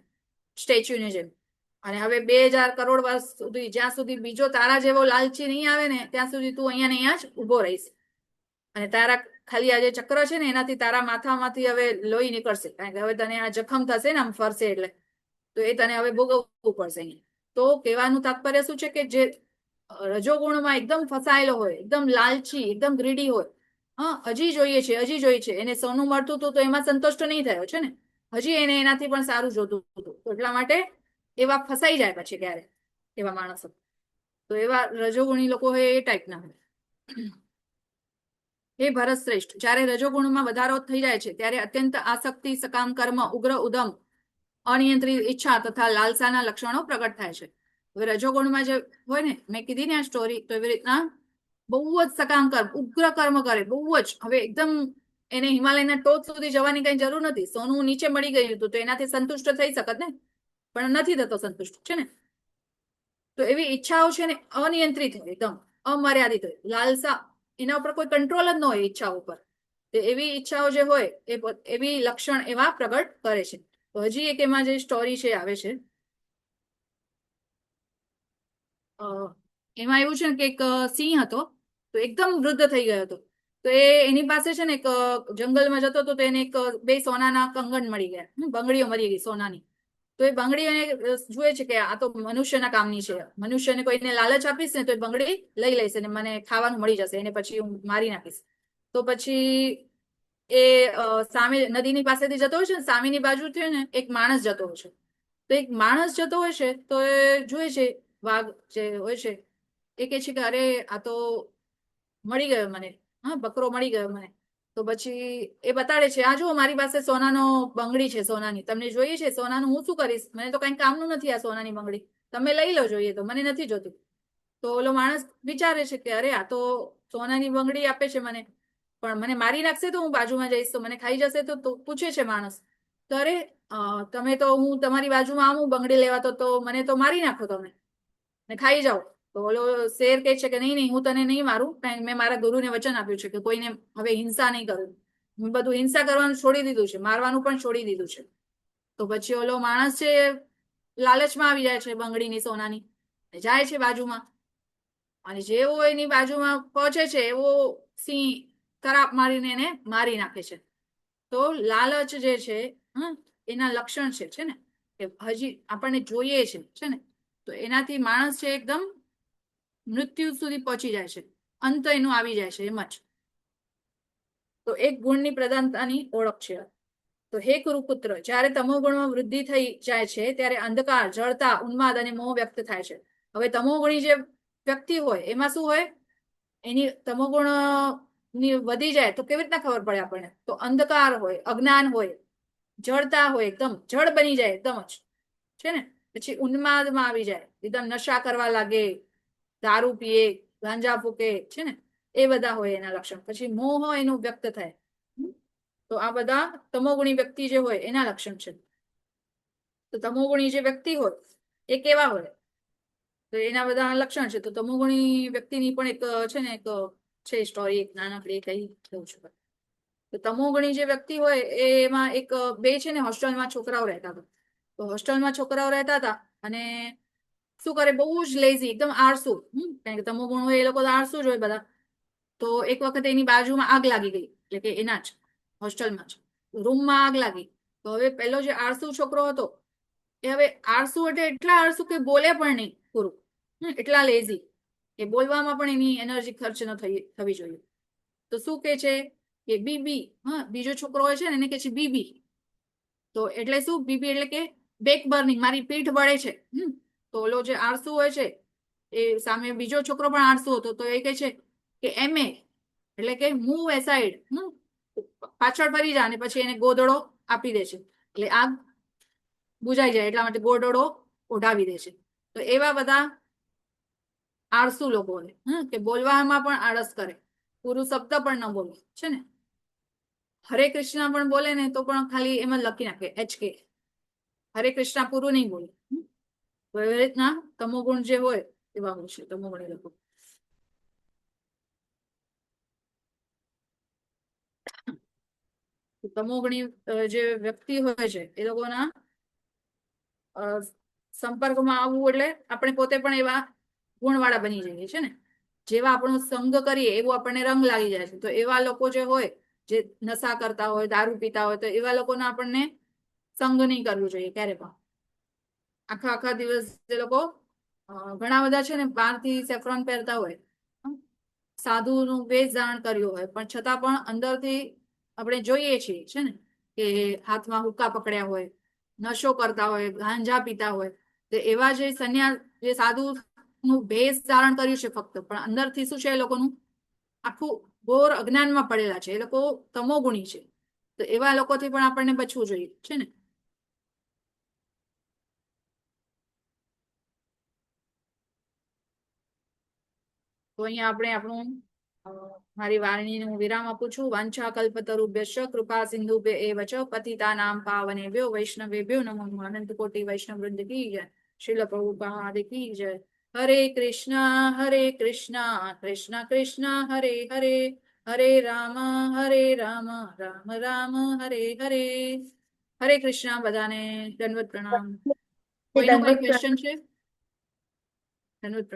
સ્ટેચ્યુની જેમ. અને હવે 2000 કરોડ વર્ષ સુધી જ્યાં સુધી બીજો તારા જેવો લાલચી નહીં આવે ને ત્યાં સુધી તું અહીંયા ને અહીંયા જ ઉભો રહીશ. અને તારા ખાલી આ જે ચક્ર છે ને એનાથી તારા માથામાંથી હવે લોહી નીકળશે, કારણ કે હવે તને આ જખમ થશે ને આમ ફરશે એટલે, તો એ તને હવે ભોગવવું પડશે અહીંયા. તો કહેવાનું તાત્પર્ય શું છે કે જે રજોગુણમાં એકદમ ફસાયેલો હોય, એકદમ લાલચી, એકદમ ગ્રીડી હોય, હજી જોઈએ છે, એને સોનું મળતું હતું તો એમાં સંતુષ્ટ નહીં થયો છે ને, હજી એને એનાથી પણ સારું જોતું હતું, તો એટલા માટે એવા ફસાઈ જાય પછી ક્યારે એવા માણસો. તો એવા રજોગુણી લોકો હોય એ ટાઈપના હોય. હે ભરત શ્રેષ્ઠ, જ્યારે રજોગુણમાં વધારો થઈ જાય છે ત્યારે અત્યંત આસક્તિ, સકામ કર્મ, ઉગ્ર ઉદમ, અનિયંત્રિત ઈચ્છા તથા લાલસાના લક્ષણો પ્રગટ થાય છે. હવે રજોગુણમાં જે હોય ને, મેં કીધી ને આ સ્ટોરી, તો એવી રીતના બહુ જ સકામ કર્મ, ઉગ્ર કર્મ કરે, બહુ જ. હવે એકદમ એને હિમાલયના ટોચ સુધી જવાની કઈ જરૂર નથી, સોનું નીચે મળી ગયું હતું તો એનાથી સંતુષ્ટ થઈ શકત ને, પણ નથી થતો સંતુષ્ટ છે ને. તો એવી ઈચ્છાઓ છે ને અનિયંત્રિત હોય, એકદમ અમર્યાદિત હોય, લાલસા, એના ઉપર કોઈ કંટ્રોલ જ ન હોય ઈચ્છાઓ ઉપર. તો એવી ઈચ્છાઓ જે હોય એવી લક્ષણ એવા પ્રગટ કરે છે. તો હજી એક એમાં જે સ્ટોરી છે આવે છે, એમાં એવું છે ને કે એક સિંહ હતો, તો એકદમ વૃદ્ધ થઈ ગયો હતો. તો એની પાસે છે ને એક જંગલમાં જતો હતો તો એને એક 2 સોનાના કંગન મળી ગયા, બંગડીઓ મળી ગઈ સોનાની. તો એ બંગડી એને જુએ છે કે આ તો મનુષ્યના કામની છે, મનુષ્યને કોઈને લાલચ આપીશ ને તો એ બંગડી લઈ લઈશ અને મને ખાવાનું મળી જશે, એને પછી હું મારી નાખીશ. તો પછી એ સામે નદીની પાસેથી જતો હોય છે ને, સામેની બાજુથી ને એક માણસ જતો હોય છે. તો એક માણસ જતો હોય છે તો એ જુએ છે વાઘ જે હોય છે, એ કે છે કે અરે આ તો મળી ગયો મને, બકરો મળી ગયો મને. તો પછી એ બતાડે છે, આ જુઓ મારી પાસે સોનાનો બંગડી છે, સોનાની, તમને જોઈએ છે સોનાનું, હું શું કરીશ, મને તો કઈ કામનું નથી આ સોનાની બંગડી, તમે લઈ લો જોઈએ તો, મને નથી જોતું. તો ઓલો માણસ વિચારે છે કે અરે આ તો સોનાની બંગડી આપે છે મને, પણ મને મારી નાખશે તો હું બાજુમાં જઈશ તો મને ખાઈ જશે. તો પૂછે છે માણસ, તો અરે તમે તો, હું તમારી બાજુમાં આવું બંગડી લેવા તો મને તો મારી નાખો તમે ને ખાઈ જાઓ. તો ઓલો શેર કહે છે કે નહીં, હું તને નહીં મારું, મેં મારા ગુરુને વચન આપ્યું છે કે કોઈને હવે હિંસા નહીં કરું, હું બધું હિંસા કરવાનું છોડી દીધું છે, મારવાનું પણ છોડી દીધું છે. તો પછી ઓલો માણસ છે લાલચમાં આવી જાય છે બંગડીની સોનાની, જાય છે બાજુમાં, અને જેવો એની બાજુમાં પહોંચે છે એવો સિંહ તરાપ મારીને એને મારી નાખે છે. તો લાલચ જે છે એના લક્ષણ છે ને, કે હજી આપણને જોઈએ છે ને, તો એનાથી માણસ છે એકદમ મૃત્યુ સુધી પહોંચી જાય છે, અંત એનું આવી જાય છે એમ જ. તો એક ગુણની પ્રધાનતાની ઓળખ છે. તો હે કુરુપુત્ર, જ્યારે તમોગુણમાં વૃદ્ધિ થઈ જાય છે ત્યારે અંધકાર, જળતા, ઉન્માદ અને મોહ વ્યક્ત થાય છે. હવે તમોગુણી જે વ્યક્તિ હોય એમાં શું હોય, એની તમોગુણ ની વધી જાય તો કેવી રીતના ખબર પડે આપણને? તો અંધકાર હોય, અજ્ઞાન હોય, જળતા હોય, એકદમ જળ બની જાય એકદમ જ છે ને. પછી ઉન્માદમાં આવી જાય, એકદમ નશા કરવા લાગે, દારૂ પીએ, ગાંજા ફૂકે છે ને, એ બધા હોય એના લક્ષણ. પછી મોહ હોય એનું વ્યક્ત થાય. તો આ બધા તમોગુણી વ્યક્તિ જે હોય એના લક્ષણ છે. તો તમોગુણી જે વ્યક્તિ હોય એ કેવા હોય, તો એના બધા લક્ષણ છે. તો તમોગુણી વ્યક્તિની પણ એક છે ને, એક છે સ્ટોરી, એક નાનકડી કહી દઉં છું. તો તમોગુણી જે વ્યક્તિ હોય એમાં એક બે છે ને હોસ્ટેલમાં છોકરાઓ રહેતા હતા. તો હોસ્ટેલમાં છોકરાઓ રહેતા હતા અને શું કરે, બહુ જ લેઝી, એકદમ આળસુ. કારણ કે તમોગુણ હોય એ લોકો તો આળસુ જ હોય બધા. તો એક વખત એની બાજુમાં આગ લાગી ગઈ, એટલે કે એના જ હોસ્ટેલમાં જ રૂમમાં આગ લાગી. તો હવે પેલો જે આળસુ છોકરો હતો એ હવે આળસુ એટલે એટલા આળસુ કે બોલે પણ નહીં પૂરું, એટલા લેઝી કે બોલવામાં પણ એની એનર્જી ખર્ચ ન થવી જોઈએ. તો શું કે છે કે બીબી, બીજો છોકરો હોય છે ને એને કે છે બીબી. તો એટલે શું, બીબી એટલે કે બેક બર્નિંગ, મારી પીઠ બળે છે. તો ઓલો જે આળસુ હોય છે એ સામે બીજો છોકરો પણ આળસુ હતો, તો એ કે છે કે MA એટલે કે મૂવ એસાઇડ, પાછળ ફરી જા, અને પછી એને ગોદડો આપી દે છે, એટલે આગ બુજાઈ જાય એટલા માટે ગોદડો ઓઢાવી દે છે. તો એવા બધા આળસુ લોકો હોય, કે બોલવામાં પણ આળસ કરે, પૂરું શબ્દ પણ ન બોલે છે ને. હરે કૃષ્ણ પણ બોલે ને તો પણ ખાલી એમ જ લખી નાખે HK, હરે કૃષ્ણ પૂરું નહીં બોલે. તો એવી રીતના તમોગુણ જે હોય એવા હોય છે તમોગુણી લોકો. તમોગુણી જે વ્યક્તિ હોય છે એ લોકોના સંપર્કમાં આવવું એટલે આપણે પોતે પણ એવા ગુણવાળા બની જઈએ છે ને. જેવા આપણો સંગ કરીએ એવું આપણને રંગ લાગી જાય છે. તો એવા લોકો જે હોય, જે નશા કરતા હોય, દારૂ પીતા હોય, તો એવા લોકોને આપણને સંગ નહીં કરવું જોઈએ ક્યારે પણ. આખા દિવસ જે લોકો ઘણા બધા છે ને બહારથી સેફ્રોન પહેરતા હોય, સાધુનું વેશ ધારણ કર્યું હોય, પણ છતાં પણ અંદરથી આપણે જોઈએ છીએ છે ને કે હાથમાં હુક્કા પકડ્યા હોય, નશો કરતા હોય, ગાંજા પીતા હોય. તો એવા જે સંન્યાસ, જે સાધુ નું ભેષ ધારણ કર્યું છે ફક્ત, પણ અંદરથી શું છે એ લોકોનું આખું ઘોર અજ્ઞાનમાં પડેલા છે, એ લોકો તમોગુણી છે. તો એવા લોકોથી પણ આપણને બચવું જોઈએ છે ને. તો અહીંયા આપણે આપણું મારી વાણીનું વિરામ આપું છું. વાંછા કલ્પતરુભ્યશ્ચ કૃપા સિંધુભ્ય એવ ચ પતિતાનાં પાવનેભ્યો વૈષ્ણવેભ્યો નમો નમઃ. અનંત કોટી વૈષ્ણવ વૃંદ કી જય. શ્રીલ પ્રભુપાદ કી જય. હરે કૃષ્ણ કૃષ્ણ કૃષ્ણ હરે હરે, હરે રામ રામ રામ હરે હરે. હરે કૃષ્ણ. બધાને દંડવત પ્રણામ. કોઈનો કોઈ ક્વેશ્ચન છે? દંડવત પ્રણામ.